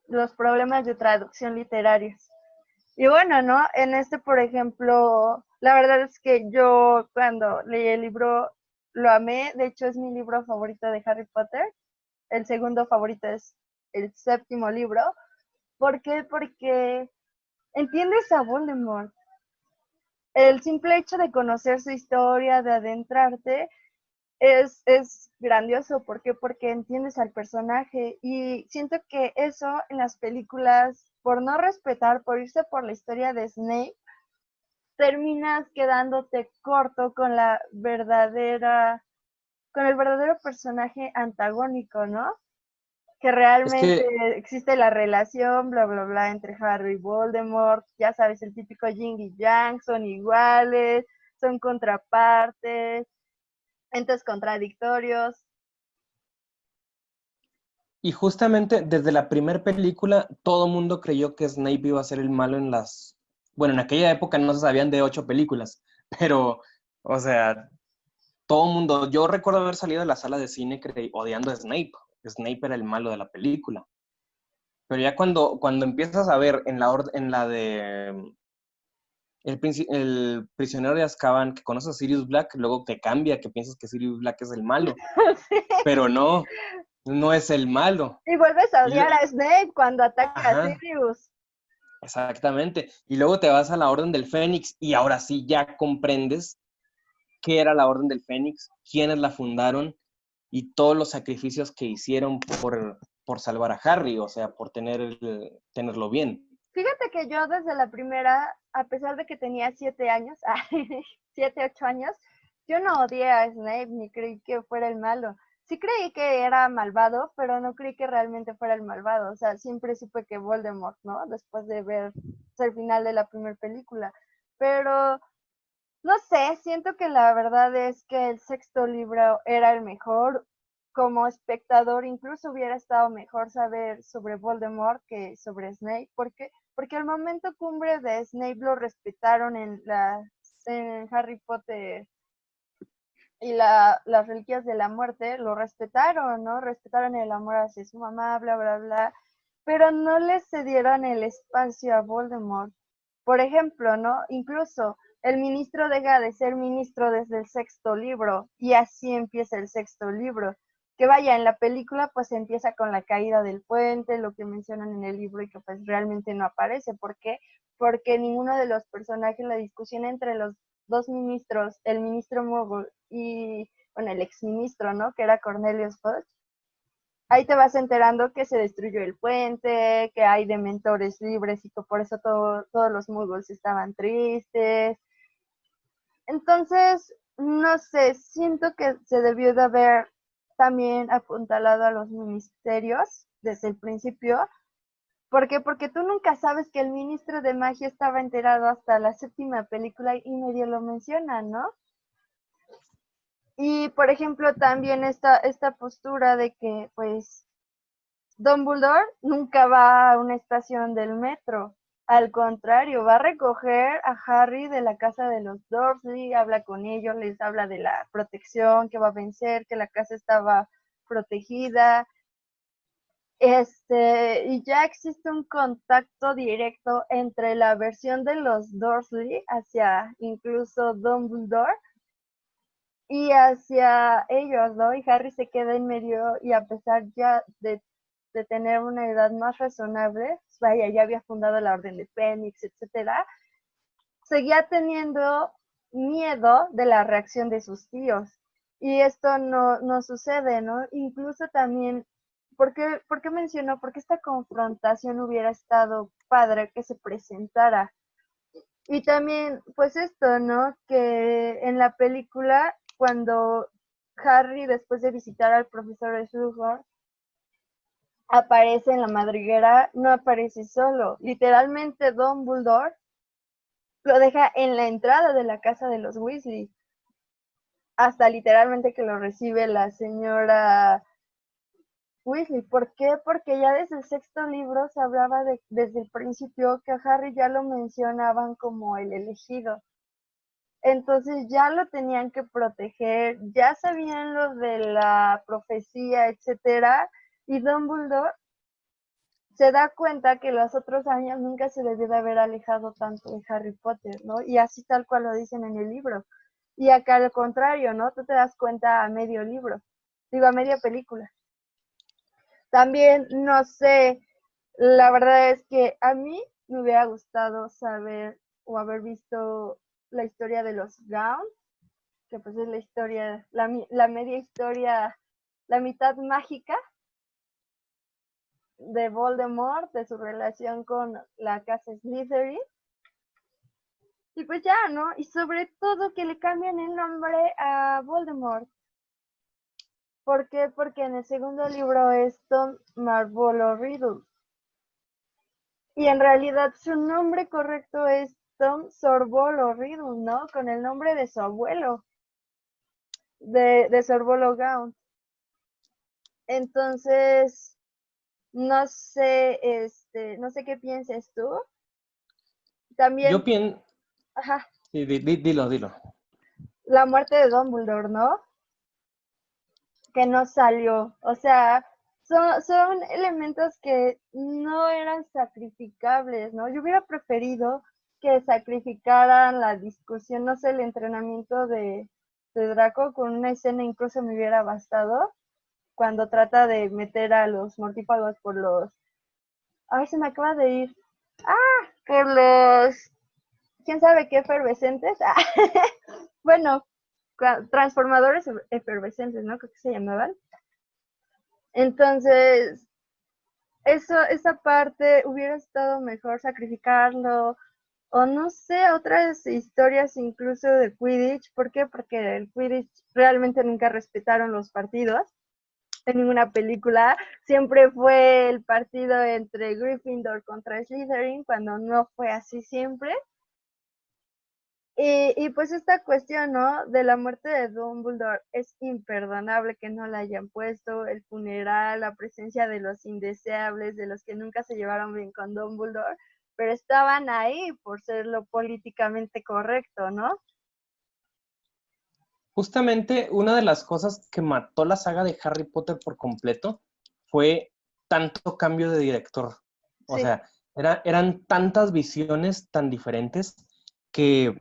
Los problemas de traducción literarios. Y bueno, ¿no? En este, por ejemplo, la verdad es que yo cuando leí el libro lo amé, de hecho es mi libro favorito de Harry Potter, el segundo favorito es el séptimo libro. ¿Por qué? Porque entiendes a Voldemort. El simple hecho de conocer su historia, de adentrarte, es grandioso. ¿Por qué? Porque entiendes al personaje y siento que eso en las películas, por no respetar, por irse por la historia de Snape, terminas quedándote corto con el verdadero personaje antagónico, ¿no? Que Es realmente que existe la relación, bla, bla, bla, entre Harry y Voldemort, ya sabes, el típico yin y yang, son iguales, son contrapartes, entes contradictorios. Y justamente desde la primera película, todo mundo creyó que Snape iba a ser el malo en las... Bueno, en aquella época no se sabían de 8 películas, pero, o sea, todo mundo... Yo recuerdo haber salido de la sala de cine odiando a Snape. Snape era el malo de la película. Pero ya cuando empiezas a ver en la de el prisionero de Azkaban, que conoces a Sirius Black, luego te cambia, que piensas que Sirius Black es el malo, Sí. pero no, no es el malo. Y vuelves a Y odiar a Snape cuando ataca a ajá, Sirius. exactamente. Y luego te vas a la Orden del Fénix y ahora sí ya comprendes qué era la Orden del Fénix, quiénes la fundaron y todos los sacrificios que hicieron por salvar a Harry, o sea, por tenerlo bien. Fíjate que yo desde la primera, a pesar de que tenía 7 años, 7, 8 años, yo no odié a Snape ni creí que fuera el malo. Sí creí que era malvado, pero no creí que realmente fuera el malvado. O sea, siempre supe que Voldemort, ¿no? Después de ver el final de la primera película. Pero no sé, siento que la verdad es que el sexto libro era el mejor. Como espectador, incluso hubiera estado mejor saber sobre Voldemort que sobre Snape, porque el momento cumbre de Snape lo respetaron en Harry Potter y las reliquias de la muerte, lo respetaron, ¿no? Respetaron el amor hacia su mamá, bla, bla, bla, pero no le cedieron el espacio a Voldemort. Por ejemplo, ¿no? Incluso el ministro deja de ser ministro desde el sexto libro y así empieza el sexto libro. Que vaya, en la película pues empieza con la caída del puente, lo que mencionan en el libro y que pues realmente no aparece. ¿Por qué? Porque ninguno de los personajes, la discusión entre los dos ministros, el ministro Mogul y, bueno, el exministro, ¿no? Que era Cornelius Fudge, ahí te vas enterando que se destruyó el puente, que hay dementores libres y que por eso todos los muggles estaban tristes. Entonces, no sé, siento que se debió de haber también apuntalado a los ministerios desde el principio. ¿Por qué? Porque tú nunca sabes que el ministro de magia estaba enterado hasta la séptima película y medio lo menciona, ¿no? Y, por ejemplo, también esta postura de que, pues, Dumbledore nunca va a una estación del metro. Al contrario, va a recoger a Harry de la casa de los Dursley, habla con ellos, les habla de la protección que va a vencer, que la casa estaba protegida. Y ya existe un contacto directo entre la versión de los Dursley hacia incluso Dumbledore y hacia ellos, ¿no? Y Harry se queda en medio y a pesar ya de tener una edad más razonable, pues vaya, ya había fundado la Orden de Fénix, etcétera, seguía teniendo miedo de la reacción de sus tíos. Y esto no sucede, ¿no? Incluso también, ¿por qué mencionó? Porque esta confrontación hubiera estado padre que se presentara. Y también, pues esto, ¿no? Que en la película, cuando Harry, después de visitar al profesor Slughorn, aparece en la madriguera, no aparece solo. Literalmente Dumbledore lo deja en la entrada de la casa de los Weasley. Hasta literalmente que lo recibe la señora Weasley. ¿Por qué? Porque ya desde el sexto libro se hablaba desde el principio que a Harry ya lo mencionaban como el elegido. entonces ya lo tenían que proteger, ya sabían lo de la profecía, etcétera, y Dumbledore se da cuenta que los otros años nunca se debió de haber alejado tanto de Harry Potter, ¿no? Y así tal cual lo dicen en el libro. Y acá al contrario, ¿no? Tú te das cuenta a medio libro, digo, a media película. También, no sé, la verdad es que a mí me hubiera gustado saber o haber visto la historia de los Gaunt, que pues es la historia, la media historia, la mitad mágica de Voldemort, de su relación con la casa Slytherin. Y pues ya, ¿no? Y sobre todo que le cambian el nombre a Voldemort. ¿Por qué? Porque en el segundo libro es Tom Marvolo Riddle. Y en realidad su nombre correcto es Tom Sorbolo Riddle, ¿no? Con el nombre de su abuelo, de Sorbolo Gaunt. Entonces, no sé, no sé qué pienses tú. Yo También, pienso, ajá, dilo. la muerte de Dumbledore, ¿no? Que no salió. O sea, son elementos que no eran sacrificables, ¿no? Yo hubiera preferido que sacrificaran la discusión, no sé, el entrenamiento de Draco con una escena incluso me hubiera bastado cuando trata de meter a los mortífagos por los... Ay, se me acaba de ir. Por los... ¿Quién sabe qué efervescentes? Bueno, transformadores efervescentes, ¿no? Creo que se llamaban. Entonces, esa parte hubiera estado mejor sacrificarlo, o no sé, otras historias incluso de Quidditch. ¿Por qué? Porque el Quidditch realmente nunca respetaron los partidos en ninguna película. Siempre fue el partido entre Gryffindor contra Slytherin, cuando no fue así siempre. Y pues esta cuestión, ¿no? De la muerte de Dumbledore es imperdonable que no la hayan puesto, el funeral, la presencia de los indeseables, de los que nunca se llevaron bien con Dumbledore, pero estaban ahí por ser lo políticamente correcto, ¿no? Justamente una de las cosas que mató la saga de Harry Potter por completo fue tanto cambio de director. O Sí, sea, eran tantas visiones tan diferentes que,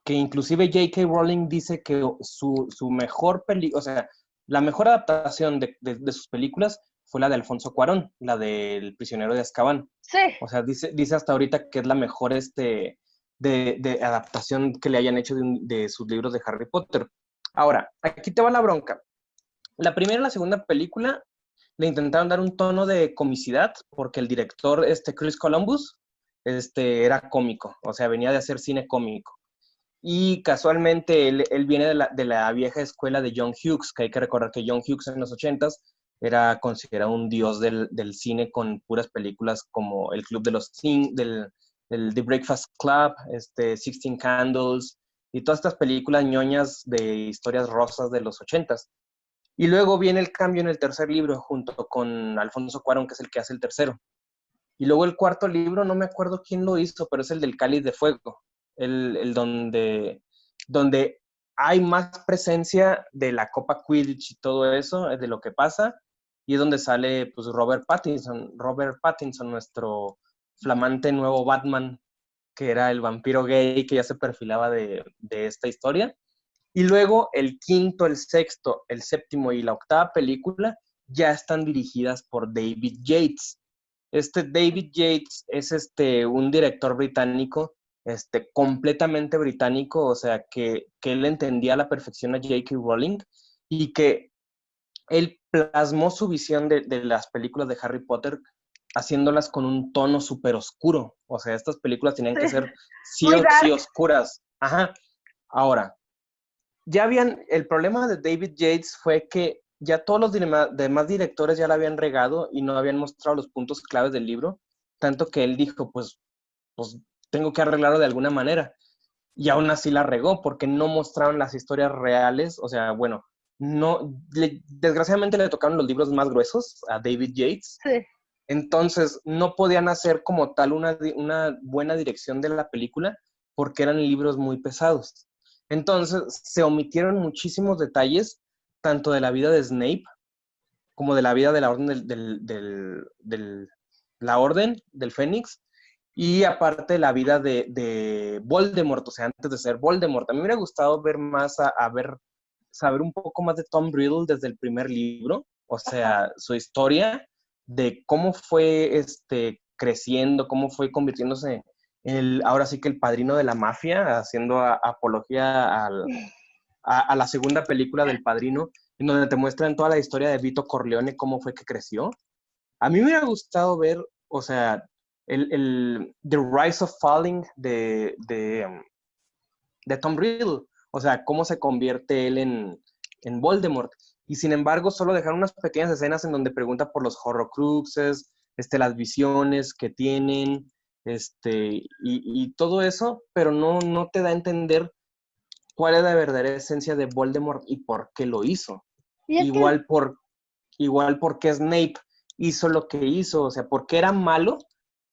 que inclusive J.K. Rowling dice que su mejor película, o sea, la mejor adaptación de sus películas fue la de Alfonso Cuarón, la del Prisionero de Azkaban. sí, O sea, dice hasta ahorita que es la mejor de adaptación que le hayan hecho de sus libros de Harry Potter. Ahora, aquí te va la bronca. La primera y la segunda película le intentaron dar un tono de comicidad porque el director, Chris Columbus, era cómico, o sea, venía de hacer cine cómico. Y casualmente él viene de la vieja escuela de John Hughes, que hay que recordar que John Hughes en los 80s era considerado un dios del cine con puras películas como El Club de los del The Breakfast Club, 16 Candles y todas estas películas ñoñas de historias rosas de los 80s. Y luego viene el cambio en el tercer libro junto con Alfonso Cuarón, que es el que hace el tercero. Y luego el cuarto libro, no me acuerdo quién lo hizo, pero es el del Cáliz de Fuego, el donde hay más presencia de la Copa Quidditch y todo eso, de lo que pasa, y es donde sale pues Robert Pattinson, nuestro flamante nuevo Batman, que era el vampiro gay que ya se perfilaba de esta historia. Y luego el quinto, el sexto, el séptimo y la octava película ya están dirigidas por David Yates. David Yates es un director británico, completamente británico, o sea, que él entendía a la perfección a J.K. Rowling y que él plasmó su visión de las películas de Harry Potter haciéndolas con un tono súper oscuro. O sea, estas películas tenían sí, que ser sí muy o sí dark. oscuras. Ajá. Ahora, el problema de David Yates fue que ya todos los demás directores ya la habían regado y no habían mostrado los puntos claves del libro, tanto que él dijo, pues tengo que arreglarlo de alguna manera. Y aún así la regó porque no mostraron las historias reales, o sea, bueno, desgraciadamente le tocaron los libros más gruesos a David Yates, Sí, entonces no podían hacer como tal una buena dirección de la película porque eran libros muy pesados. Entonces, se omitieron muchísimos detalles, tanto de la vida de Snape, como de la vida de la Orden la Orden del Fénix, y aparte la vida de Voldemort, o sea, antes de ser Voldemort. A mí me hubiera gustado ver más, saber un poco más de Tom Riddle desde el primer libro, o sea, su historia, de cómo fue creciendo, cómo fue convirtiéndose en ahora sí que el padrino de la mafia, haciendo apología a la segunda película del Padrino, en donde te muestran toda la historia de Vito Corleone, cómo fue que creció. A mí me hubiera gustado ver, o sea, The Rise of Falling de Tom Riddle, o sea, cómo se convierte él en Voldemort. Y sin embargo, solo dejaron unas pequeñas escenas en donde pregunta por los Horrocruxes, las visiones que tienen, y todo eso, pero no te da a entender cuál es la verdadera esencia de Voldemort y por qué lo hizo. Y es que Igual porque Snape hizo lo que hizo, o sea, porque era malo,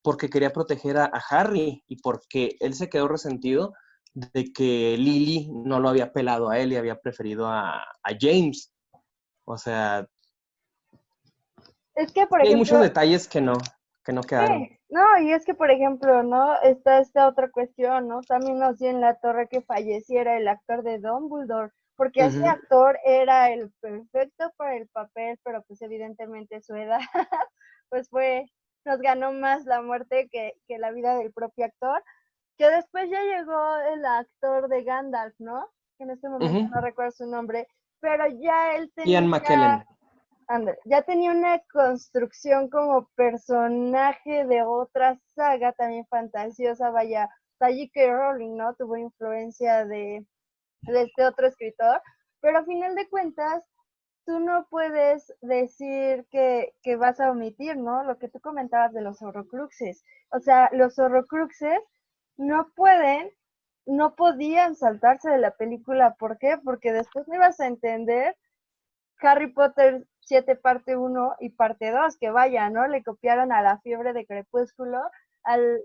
porque quería proteger a Harry y porque él se quedó resentido de que Lily no lo había pelado a él y había preferido a James. O sea, es que, por hay ejemplo, muchos detalles que no quedaron. sí, no, y es que, por ejemplo, ¿no? Está esta otra cuestión, ¿no? También nos dio en la torre que falleciera el actor de Dumbledore, porque ese Uh-huh. actor era el perfecto para el papel, pero pues evidentemente su edad, pues nos ganó más la muerte que la vida del propio actor, que después ya llegó el actor de Gandalf, ¿no? Que en este momento Uh-huh. no recuerdo su nombre, pero ya él Ian tenía McKellen. ya tenía una construcción como personaje de otra saga también fantasiosa, vaya, J.K. Rowling, ¿no? Tuvo influencia de este otro escritor, pero a final de cuentas, tú no puedes decir que vas a omitir, ¿no? Lo que tú comentabas de los horrocruxes. O sea, los horrocruxes no no podían saltarse de la película. ¿Por qué? Porque después no ibas a entender Harry Potter 7 parte 1 y parte 2, que vaya, ¿no? Le copiaron a la fiebre de Crepúsculo al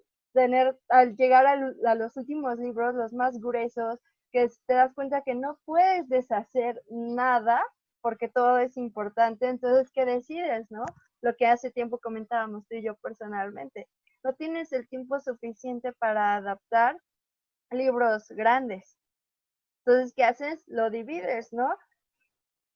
al llegar a los últimos libros, los más gruesos, que te das cuenta que no puedes deshacer nada porque todo es importante, entonces, ¿qué decides, no? Lo que hace tiempo comentábamos tú y yo personalmente. No tienes el tiempo suficiente para adaptar libros grandes. Entonces, ¿qué haces? Lo divides, ¿no?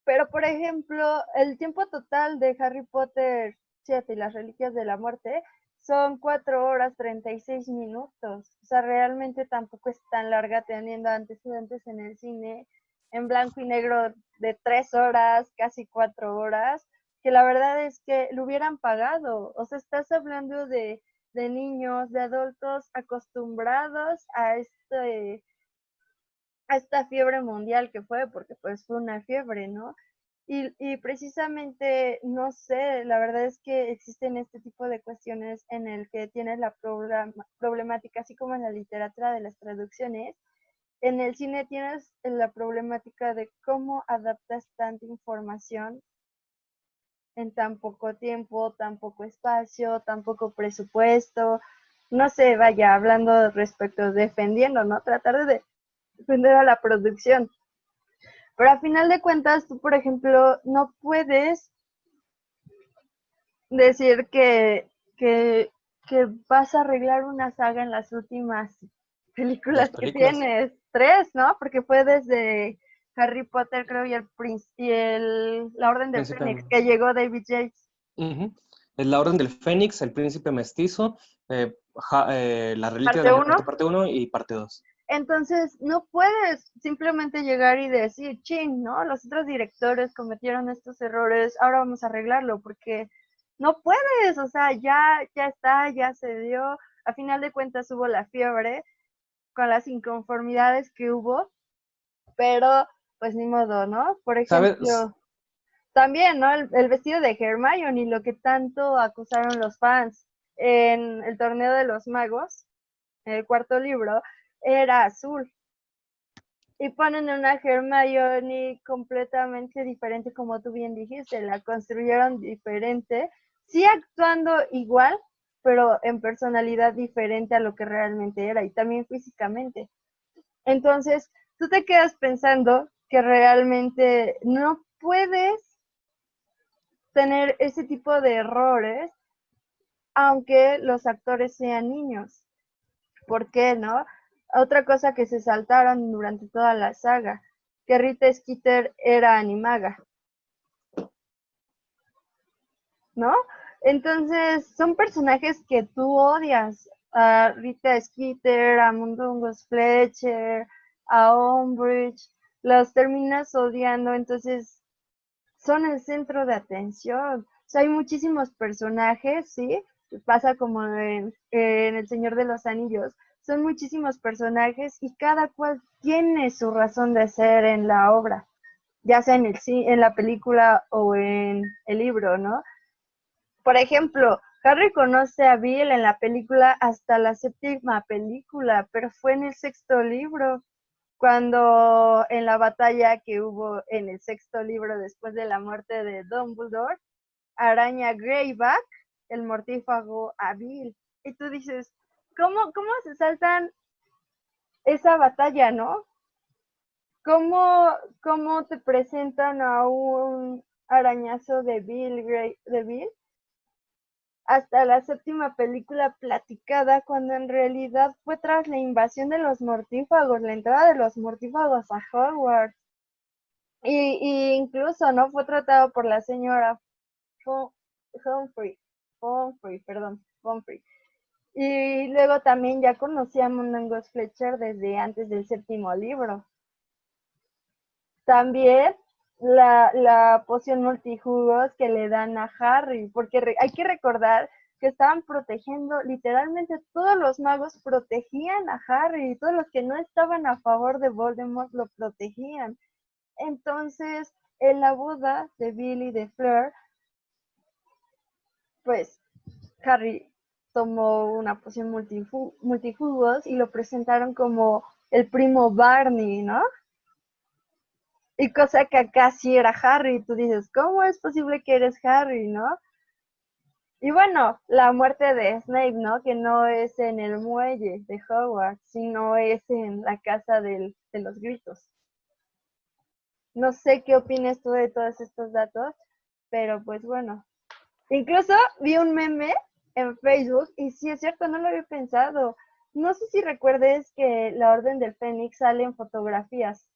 Pero, por ejemplo, el tiempo total de Harry Potter 7 y las Reliquias de la Muerte son 4 horas 36 minutos. O sea, realmente tampoco es tan larga teniendo antecedentes en el cine en blanco y negro de 3 horas, casi 4 horas, que la verdad es que lo hubieran pagado. O sea, estás hablando de niños, de adultos acostumbrados a esta fiebre mundial que fue, porque pues fue una fiebre, ¿no? Y precisamente, no sé, la verdad es que existen este tipo de cuestiones en el que tienes la problemática, así como en la literatura de las traducciones, en el cine tienes la problemática de cómo adaptas tanta información en tan poco tiempo, tan poco espacio, tan poco presupuesto, no sé, vaya, hablando respecto, defendiendo, ¿no? Tratar de defender a la producción. Pero a final de cuentas, tú, por ejemplo, no puedes decir que vas a arreglar una saga en las últimas Dos películas que películas. tienes. Tres, ¿no? Porque fue desde Harry Potter, creo, y La Orden del Príncipe. Fénix, que llegó David Yates. Uh-huh. Es la Orden del Fénix, el Príncipe Mestizo, las Reliquias de Parte la uno. Muerte, parte uno y parte 2. Entonces, no puedes simplemente llegar y decir, ching, ¿no? Los otros directores cometieron estos errores, ahora vamos a arreglarlo, porque no puedes, o sea, ya está, ya se dio. A final de cuentas hubo la fiebre con las inconformidades que hubo, pero pues ni modo, ¿no? Por ¿Sabes? ejemplo, también, ¿no? El vestido de Hermione y lo que tanto acusaron los fans en el torneo de los magos, en el cuarto libro, era azul. Y ponen una Hermione completamente diferente, como tú bien dijiste, la construyeron diferente, sí actuando igual, pero en personalidad diferente a lo que realmente era y también físicamente. Entonces, tú te quedas pensando que realmente no puedes tener ese tipo de errores aunque los actores sean niños. ¿Por qué, no? Otra cosa que se saltaron durante toda la saga, que Rita Skeeter era animaga, ¿no? Entonces, son personajes que tú odias. A Rita Skeeter, a Mundungus Fletcher, a Umbridge, los terminas odiando, entonces son el centro de atención. O sea, hay muchísimos personajes, ¿sí? Pasa como en El Señor de los Anillos. Son muchísimos personajes y cada cual tiene su razón de ser en la obra, ya sea en la película o en el libro, ¿no? Por ejemplo, Harry conoce a Bill en la película hasta la séptima película, pero fue en el sexto libro, cuando en la batalla que hubo en el sexto libro después de la muerte de Dumbledore, araña Greyback, el mortífago, a Bill. Y tú dices, ¿cómo se saltan esa batalla, no? ¿Cómo te presentan a un arañazo de Bill hasta la séptima película platicada, cuando en realidad fue tras la invasión de los mortífagos, la entrada de los mortífagos a Hogwarts? Y incluso, ¿no? Fue tratado por la señora Humphrey, Humphrey. Y luego también ya conocía a Mundungus Fletcher desde antes del séptimo libro. También la poción multijugos que le dan a Harry, porque hay que recordar que estaban protegiendo, literalmente todos los magos protegían a Harry, todos los que no estaban a favor de Voldemort lo protegían. Entonces, en la boda de Billy y de Fleur, pues Harry tomó una poción multijugos y lo presentaron como el primo Barney, ¿no? Y cosa que acá sí era Harry, tú dices, ¿cómo es posible que eres Harry, no? Y bueno, la muerte de Snape, ¿no? Que no es en el muelle de Hogwarts, sino es en la casa de los gritos. No sé qué opinas tú de todos estos datos, pero pues bueno. Incluso vi un meme en Facebook y sí es cierto, no lo había pensado. No sé si recuerdes que la Orden del Fénix sale en fotografías.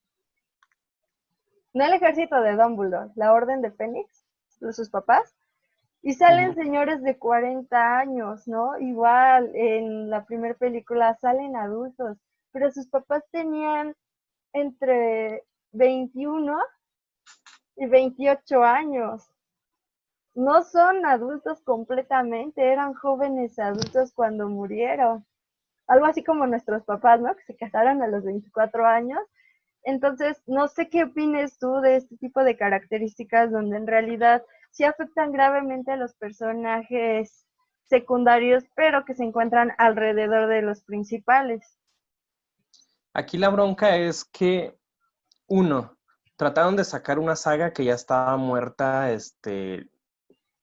No el ejército de Dumbledore, la Orden de Fénix, sus papás. Y salen señores de 40 años, ¿no? Igual en la primera película salen adultos, pero sus papás tenían entre 21 y 28 años. No son adultos completamente, eran jóvenes adultos cuando murieron. Algo así como nuestros papás, ¿no? Que se casaron a los 24 años. Entonces, no sé qué opines tú de este tipo de características donde en realidad sí afectan gravemente a los personajes secundarios, pero que se encuentran alrededor de los principales. Aquí la bronca es que, uno, trataron de sacar una saga que ya estaba muerta,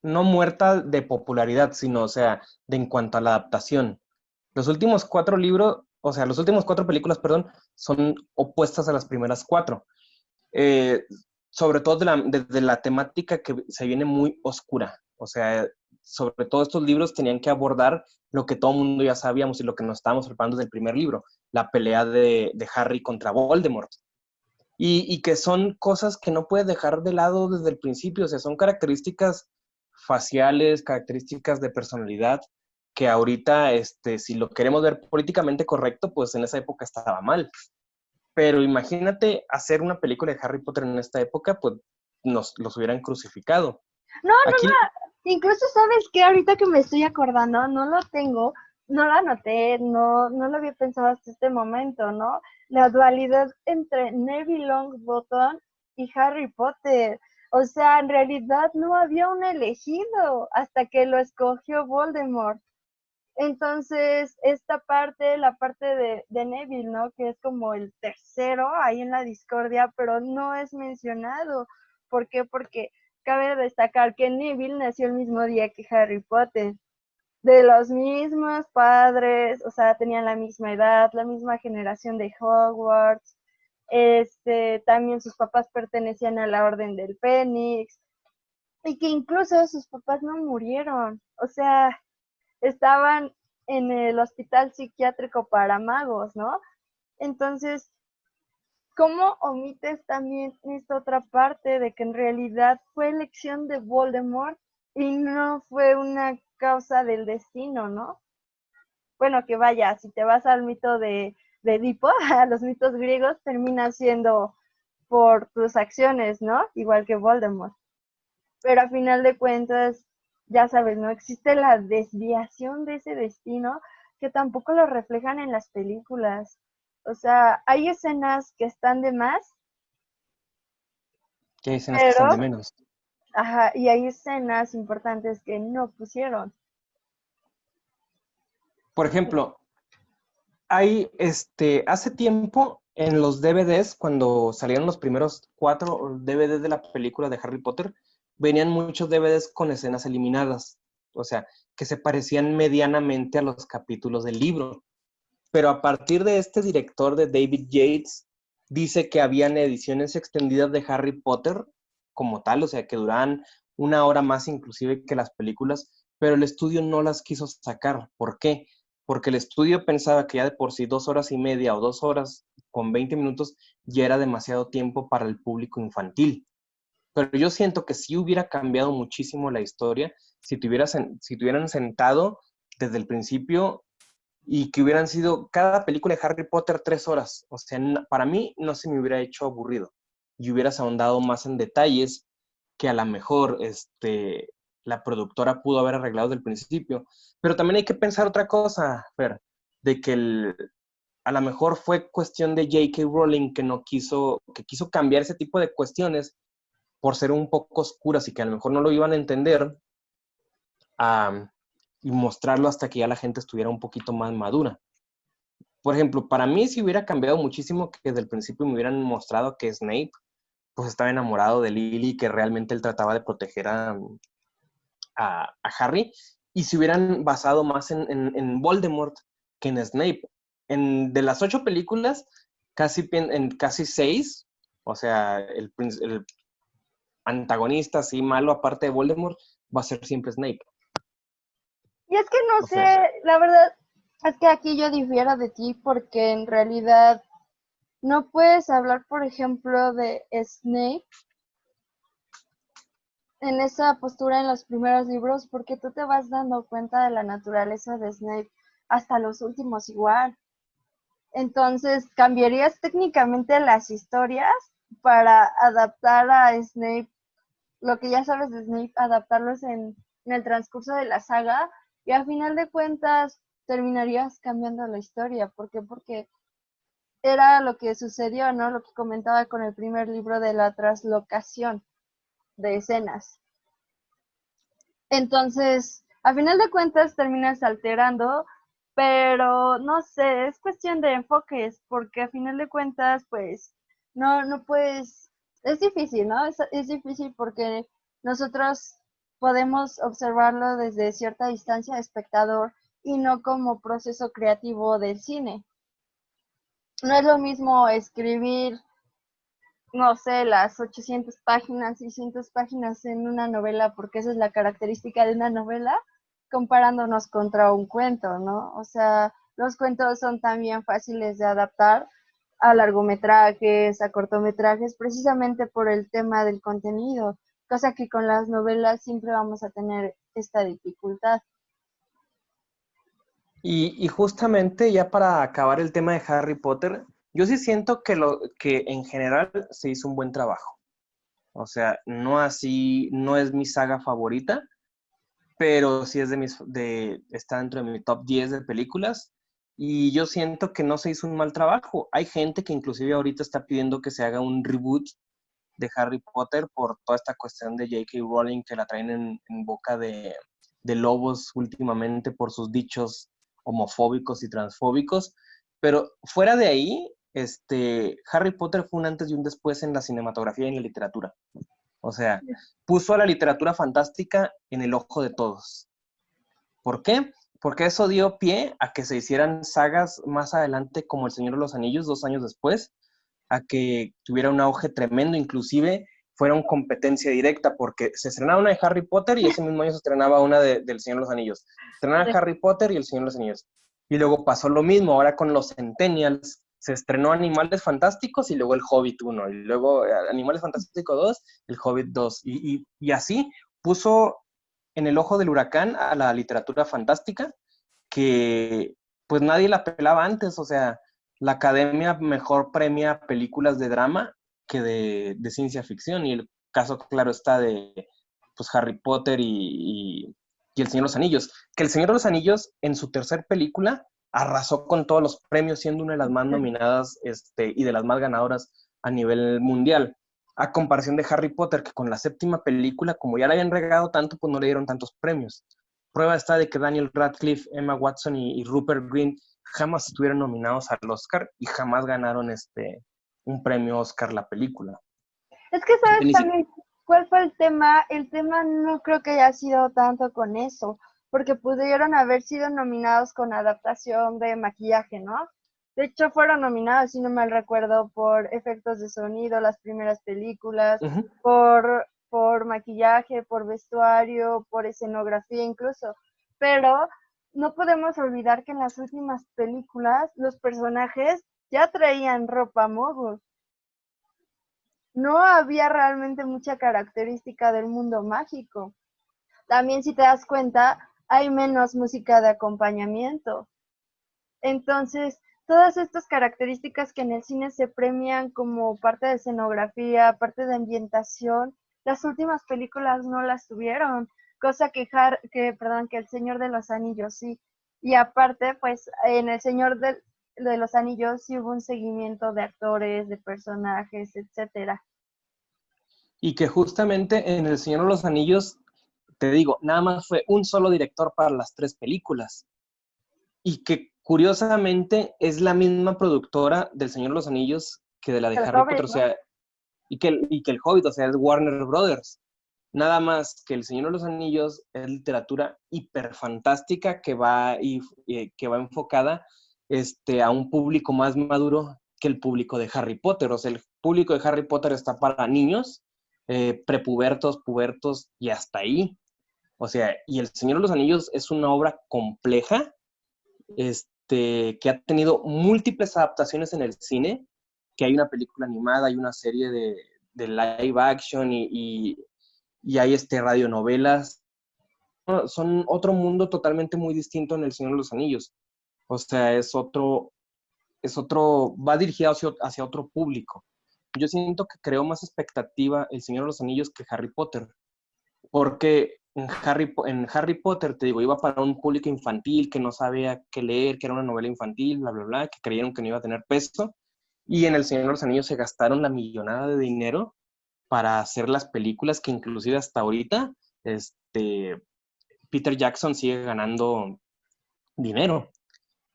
no muerta de popularidad, sino, o sea, de en cuanto a la adaptación. Los últimos cuatro libros, o sea, los últimos cuatro películas, perdón, son opuestas a las primeras cuatro. Eh, Sobre todo desde la temática que se viene muy oscura. O sea, sobre todo estos libros tenían que abordar lo que todo el mundo ya sabíamos y lo que nos estábamos preparando desde el primer libro, la pelea de Harry contra Voldemort. Y que son cosas que no puedes dejar de lado desde el principio, o sea, son características faciales, características de personalidad, que ahorita, si lo queremos ver políticamente correcto, pues en esa época estaba mal. Pero imagínate hacer una película de Harry Potter en esta época, pues los hubieran crucificado. No, Aquí, incluso sabes que ahorita que me estoy acordando, no lo tengo, no lo anoté, no lo había pensado hasta este momento, ¿no? La dualidad entre Neville Longbottom y Harry Potter. O sea, en realidad no había un elegido hasta que lo escogió Voldemort. Entonces, esta parte, la parte de Neville, ¿no? Que es como el tercero ahí en la discordia, pero no es mencionado. ¿Por qué? Porque cabe destacar que Neville nació el mismo día que Harry Potter, de los mismos padres, o sea, tenían la misma edad, la misma generación de Hogwarts. También sus papás pertenecían a la Orden del Fénix, y que incluso sus papás no murieron, o sea, estaban en el hospital psiquiátrico para magos, ¿no? Entonces, ¿cómo omites también esta otra parte de que en realidad fue elección de Voldemort y no fue una causa del destino, ¿no? Bueno, que vaya, si te vas al mito de Edipo, a los mitos griegos, termina siendo por tus acciones, ¿no? Igual que Voldemort. Pero a final de cuentas, ya sabes, no existe la desviación de ese destino que tampoco lo reflejan en las películas. O sea, hay escenas que están de más, Que hay escenas que están de pero, menos. ajá, y hay escenas importantes que no pusieron. Por ejemplo, hay, hace tiempo en los DVDs, cuando salieron los primeros 4 DVDs de la película de Harry Potter, venían muchos DVDs con escenas eliminadas, o sea, que se parecían medianamente a los capítulos del libro. Pero a partir de este director de David Yates, dice que habían ediciones extendidas de Harry Potter como tal, o sea, que duraban 1 hora más inclusive que las películas, pero el estudio no las quiso sacar. ¿Por qué? Porque el estudio pensaba que ya de por sí 2 horas y media o 2 horas con 20 minutos ya era demasiado tiempo para el público infantil. Pero yo siento que sí hubiera cambiado muchísimo la historia si tuvieran sentado desde el principio y que hubieran sido cada película de Harry Potter 3 horas. O sea, para mí no se me hubiera hecho aburrido y hubieras ahondado más en detalles que a lo mejor la productora pudo haber arreglado desde el principio. Pero también hay que pensar otra cosa, Fer, de que a lo mejor fue cuestión de J.K. Rowling que quiso cambiar ese tipo de cuestiones por ser un poco oscuras y que a lo mejor no lo iban a entender y mostrarlo hasta que ya la gente estuviera un poquito más madura. Por ejemplo, para mí sí hubiera cambiado muchísimo que desde el principio me hubieran mostrado que Snape pues estaba enamorado de Lily, que realmente él trataba de proteger a Harry, y se hubieran basado más en Voldemort que en Snape. De las 8 películas, en casi 6, o sea, el antagonista así malo aparte de Voldemort va a ser siempre Snape. Y es que no O sea, sé, la verdad es que aquí yo difiero de ti porque en realidad no puedes hablar, por ejemplo, de Snape en esa postura en los primeros libros porque tú te vas dando cuenta de la naturaleza de Snape hasta los últimos igual. Entonces, ¿cambiarías técnicamente las historias para adaptar a Snape, lo que ya sabes de Snape, adaptarlos en el transcurso de la saga? Y al final de cuentas terminarías cambiando la historia. ¿Por qué? Porque era lo que sucedió, ¿no? Lo que comentaba con el primer libro de la traslocación de escenas. Entonces, a final de cuentas terminas alterando, pero no sé, es cuestión de enfoques, porque a final de cuentas, pues, no puedes, es difícil, ¿no? Es difícil porque nosotros podemos observarlo desde cierta distancia de espectador y no como proceso creativo del cine. No es lo mismo escribir, no sé, las 800 páginas, 600 páginas en una novela, porque esa es la característica de una novela, comparándonos contra un cuento, ¿no? O sea, los cuentos son también fáciles de adaptar a largometrajes, a cortometrajes, precisamente por el tema del contenido, cosa que con las novelas siempre vamos a tener esta dificultad. y justamente ya para acabar el tema de Harry Potter, yo sí siento que en general se hizo un buen trabajo. O sea, no es mi saga favorita, pero sí es está dentro de mi top 10 de películas. Y yo siento que no se hizo un mal trabajo. Hay gente que inclusive ahorita está pidiendo que se haga un reboot de Harry Potter por toda esta cuestión de J.K. Rowling que la traen en boca de lobos últimamente por sus dichos homofóbicos y transfóbicos. Pero fuera de ahí, Harry Potter fue un antes y un después en la cinematografía y en la literatura. O sea, puso a la literatura fantástica en el ojo de todos. ¿Por qué? Porque eso dio pie a que se hicieran sagas más adelante como El Señor de los Anillos 2 años después, a que tuviera un auge tremendo, inclusive fueron competencia directa, porque se estrenaba una de Harry Potter y ese mismo año se estrenaba una del Señor de los Anillos. Estrenaba Harry Potter y el Señor de los Anillos. Y luego pasó lo mismo, ahora con los Centennials, se estrenó Animales Fantásticos y luego El Hobbit 1, y luego Animales Fantásticos 2, El Hobbit 2, y así puso en el ojo del huracán a la literatura fantástica, que pues nadie la pelaba antes, o sea, la academia mejor premia películas de drama que de ciencia ficción, y el caso claro está de pues, Harry Potter y El Señor de los Anillos, que El Señor de los Anillos en su tercer película arrasó con todos los premios, siendo una de las más nominadas y de las más ganadoras a nivel mundial, a comparación de Harry Potter, que con la séptima película, como ya la habían regado tanto, pues no le dieron tantos premios. Prueba está de que Daniel Radcliffe, Emma Watson y Rupert Grint jamás estuvieron nominados al Oscar y jamás ganaron un premio Oscar la película. Es que sabes también cuál fue el tema. El tema no creo que haya sido tanto con eso, porque pudieron haber sido nominados con adaptación de maquillaje, ¿no? De hecho, fueron nominados, si no mal recuerdo, por efectos de sonido, las primeras películas, por maquillaje, por vestuario, por escenografía incluso. Pero no podemos olvidar que en las últimas películas los personajes ya traían ropa mogul. No había realmente mucha característica del mundo mágico. También, si te das cuenta, hay menos música de acompañamiento. Entonces, todas estas características que en el cine se premian como parte de escenografía, parte de ambientación, las últimas películas no las tuvieron, cosa que El Señor de los Anillos sí. Y aparte, pues en El Señor de los Anillos sí hubo un seguimiento de actores, de personajes, etcétera. Y que justamente en El Señor de los Anillos, te digo, nada más fue un solo director para las 3 películas. Y que curiosamente es la misma productora del Señor de los Anillos que de la de El Harry Hobbit, Potter, o ¿no? sea, y que el Hobbit, o sea, es Warner Brothers. Nada más que El Señor de los Anillos es literatura hiperfantástica que va enfocada a un público más maduro que el público de Harry Potter. O sea, el público de Harry Potter está para niños, prepubertos, pubertos y hasta ahí. O sea, y El Señor de los Anillos es una obra compleja, que ha tenido múltiples adaptaciones en el cine, que hay una película animada, hay una serie de live action y hay radionovelas. Son otro mundo totalmente muy distinto en El Señor de los Anillos. O sea, va dirigido hacia otro público. Yo siento que creó más expectativa El Señor de los Anillos que Harry Potter, porque en Harry Potter, te digo, iba para un público infantil que no sabía qué leer, que era una novela infantil, bla, bla, bla, que creyeron que no iba a tener peso, y en El Señor de los Anillos se gastaron la millonada de dinero para hacer las películas que inclusive hasta ahorita, Peter Jackson sigue ganando dinero.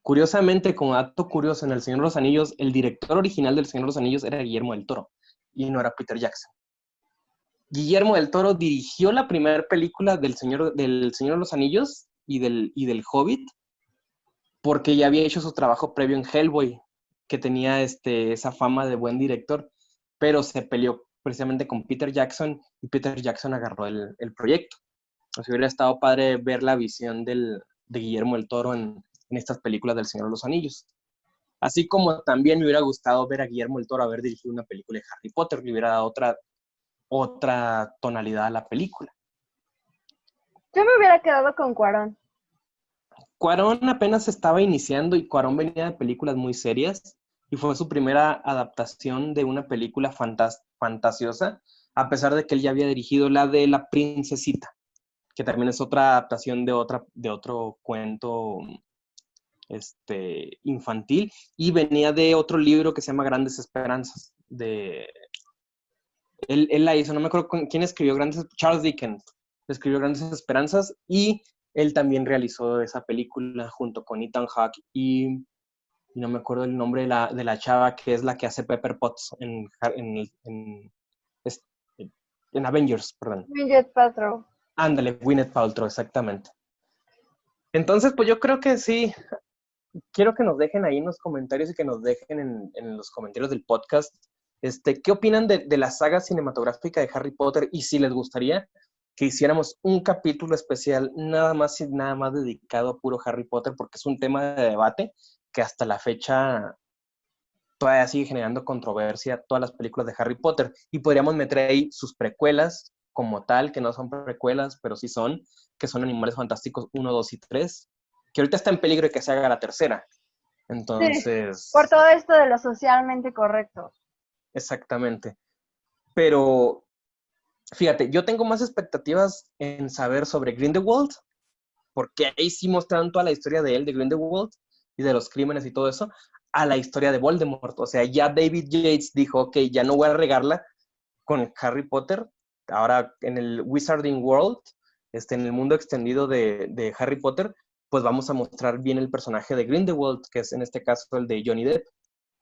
Curiosamente, como dato curioso, en El Señor de los Anillos, el director original del Señor de los Anillos era Guillermo del Toro, y no era Peter Jackson. Guillermo del Toro dirigió la primera película del Señor de los Anillos y del Hobbit, porque ya había hecho su trabajo previo en Hellboy, que tenía esa fama de buen director, pero se peleó precisamente con Peter Jackson y Peter Jackson agarró el proyecto. O sea, hubiera estado padre ver la visión de Guillermo del Toro en estas películas del Señor de los Anillos. Así como también me hubiera gustado ver a Guillermo del Toro haber dirigido una película de Harry Potter, le hubiera dado otra tonalidad a la película. Yo me hubiera quedado con Cuarón. Cuarón apenas estaba iniciando y Cuarón venía de películas muy serias y fue su primera adaptación de una película fantasiosa, a pesar de que él ya había dirigido la de La Princesita, que también es otra adaptación de otro cuento infantil, y venía de otro libro que se llama Grandes Esperanzas. Él la hizo, no me acuerdo quién escribió Charles Dickens escribió Grandes Esperanzas, y él también realizó esa película junto con Ethan Hawke y no me acuerdo el nombre de la chava que es la que hace Pepper Potts en Avengers, perdón. Gwyneth Paltrow. Ándale, Gwyneth Paltrow, exactamente. Entonces, pues yo creo que sí, quiero que nos dejen ahí en los comentarios y que nos dejen en los comentarios del podcast, ¿qué opinan de la saga cinematográfica de Harry Potter? Y si les gustaría que hiciéramos un capítulo especial nada más y nada más dedicado a puro Harry Potter, porque es un tema de debate que hasta la fecha todavía sigue generando controversia todas las películas de Harry Potter. Y podríamos meter ahí sus precuelas como tal, que no son precuelas, pero sí son, que son Animales Fantásticos 1, 2 y 3, que ahorita está en peligro de que se haga la tercera. Sí, por Entonces, todo esto de lo socialmente correcto. exactamente. Pero fíjate, yo tengo más expectativas en saber sobre Grindelwald, porque ahí sí mostraron toda la historia de él, de Grindelwald, y de los crímenes y todo eso, a la historia de Voldemort. O sea, ya David Yates dijo, ok, ya no voy a regarla con Harry Potter, ahora en el Wizarding World, en el mundo extendido de Harry Potter, pues vamos a mostrar bien el personaje de Grindelwald, que es en este caso el de Johnny Depp.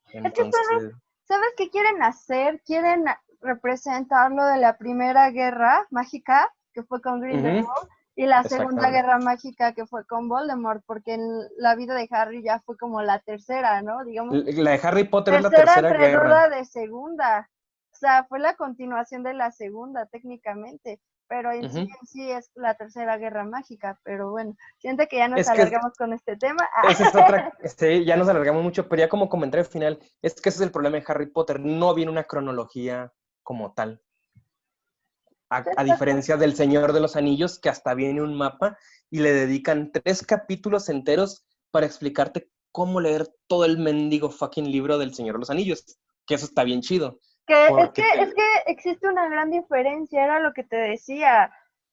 Es que Entonces, ¿sabes qué quieren hacer? Quieren representar lo de la primera guerra mágica, que fue con Grindelwald, y la segunda exactamente. guerra mágica, que fue con Voldemort, porque en la vida de Harry ya fue como la tercera, ¿no? Digamos, La de Harry Potter es la tercera tercera entre guerra. duda de segunda. O sea, fue la continuación de la segunda, técnicamente. Pero Uh-huh. en sí es la tercera guerra mágica. Pero bueno, siento que ya nos Es que alargamos con este tema. esa es otra, ya nos alargamos mucho, pero ya como comentario final, es que ese es el problema de Harry Potter, no viene una cronología como tal. A diferencia del Señor de los Anillos, que hasta viene un mapa y le dedican 3 capítulos enteros para explicarte cómo leer todo el mendigo fucking libro del Señor de los Anillos, que eso está bien chido, porque Es que existe una gran diferencia, era lo que te decía.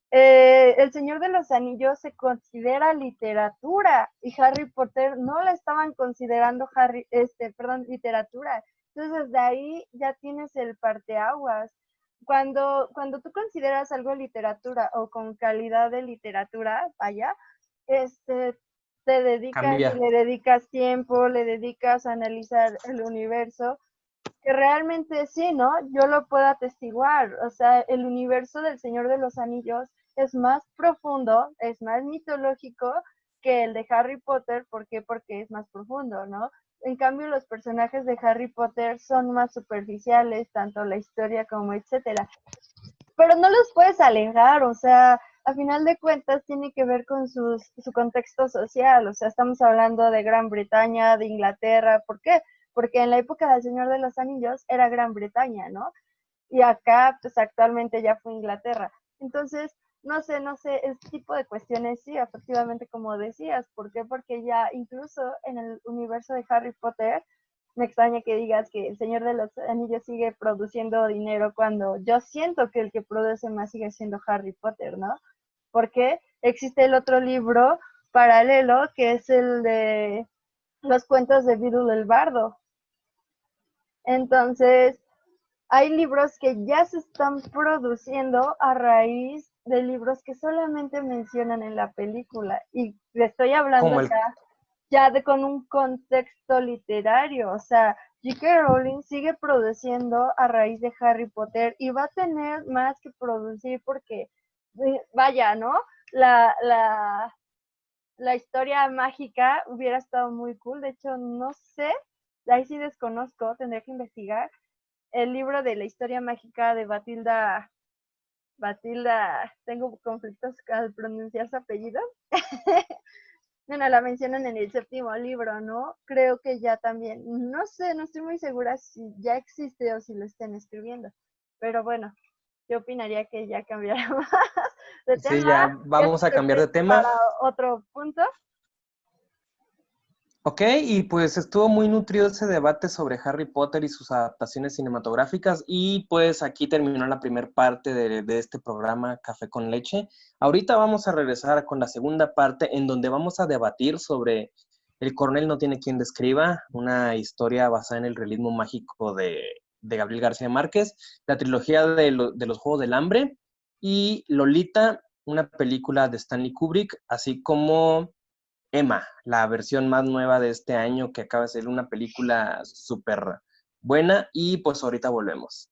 El Señor de los Anillos se considera literatura y Harry Potter no la estaban considerando literatura. Entonces desde ahí ya tienes el parteaguas. Cuando tú consideras algo literatura o con calidad de literatura, vaya, este, te dedicas y cambia. le dedicas tiempo, le dedicas a analizar el universo que realmente sí, ¿no? Yo lo puedo atestiguar. O sea, el universo del Señor de los Anillos es más profundo, es más mitológico que el de Harry Potter. ¿Por qué? Porque es más profundo, ¿no? En cambio, los personajes de Harry Potter son más superficiales, tanto la historia como etcétera. Pero no los puedes alejar, o sea, a final de cuentas tiene que ver con su contexto social, o sea, estamos hablando de Gran Bretaña, de Inglaterra, ¿por qué? Porque en la época del Señor de los Anillos era Gran Bretaña, ¿no? Y acá, pues actualmente ya fue Inglaterra. Entonces, no sé, este tipo de cuestiones sí, efectivamente, como decías, ¿por qué? Porque ya incluso en el universo de Harry Potter, me extraña que digas que el Señor de los Anillos sigue produciendo dinero cuando yo siento que el que produce más sigue siendo Harry Potter, ¿no? Porque existe el otro libro paralelo que es el de los cuentos de Beedle el Bardo. Entonces, hay libros que ya se están produciendo a raíz de libros que solamente mencionan en la película. Y le estoy hablando Como el, ya de con un contexto literario. O sea, J.K. Rowling sigue produciendo a raíz de Harry Potter y va a tener más que producir porque, vaya, ¿no? La, la, la historia mágica hubiera estado muy cool. De hecho, no sé, ahí sí desconozco, tendría que investigar el libro de la historia mágica de Batilda, tengo conflictos al pronunciar su apellido. Bueno, la mencionan en el séptimo libro, ¿no? Creo que ya también, no sé, no estoy muy segura si ya existe o si lo estén escribiendo, pero bueno, yo opinaría que ya cambiáramos de sí, tema, ya que esto vamos a se cambiar de preste tema. para otro punto. Ok, y pues estuvo muy nutrido ese debate sobre Harry Potter y sus adaptaciones cinematográficas y pues aquí terminó la primera parte de este programa Café con Leche. Ahorita vamos a regresar con la segunda parte en donde vamos a debatir sobre El coronel no tiene quien describa, una historia basada en el realismo mágico de Gabriel García Márquez, la trilogía de los Juegos del Hambre y Lolita, una película de Stanley Kubrick, así como Emma, la versión más nueva de este año que acaba de ser una película súper buena y pues ahorita volvemos.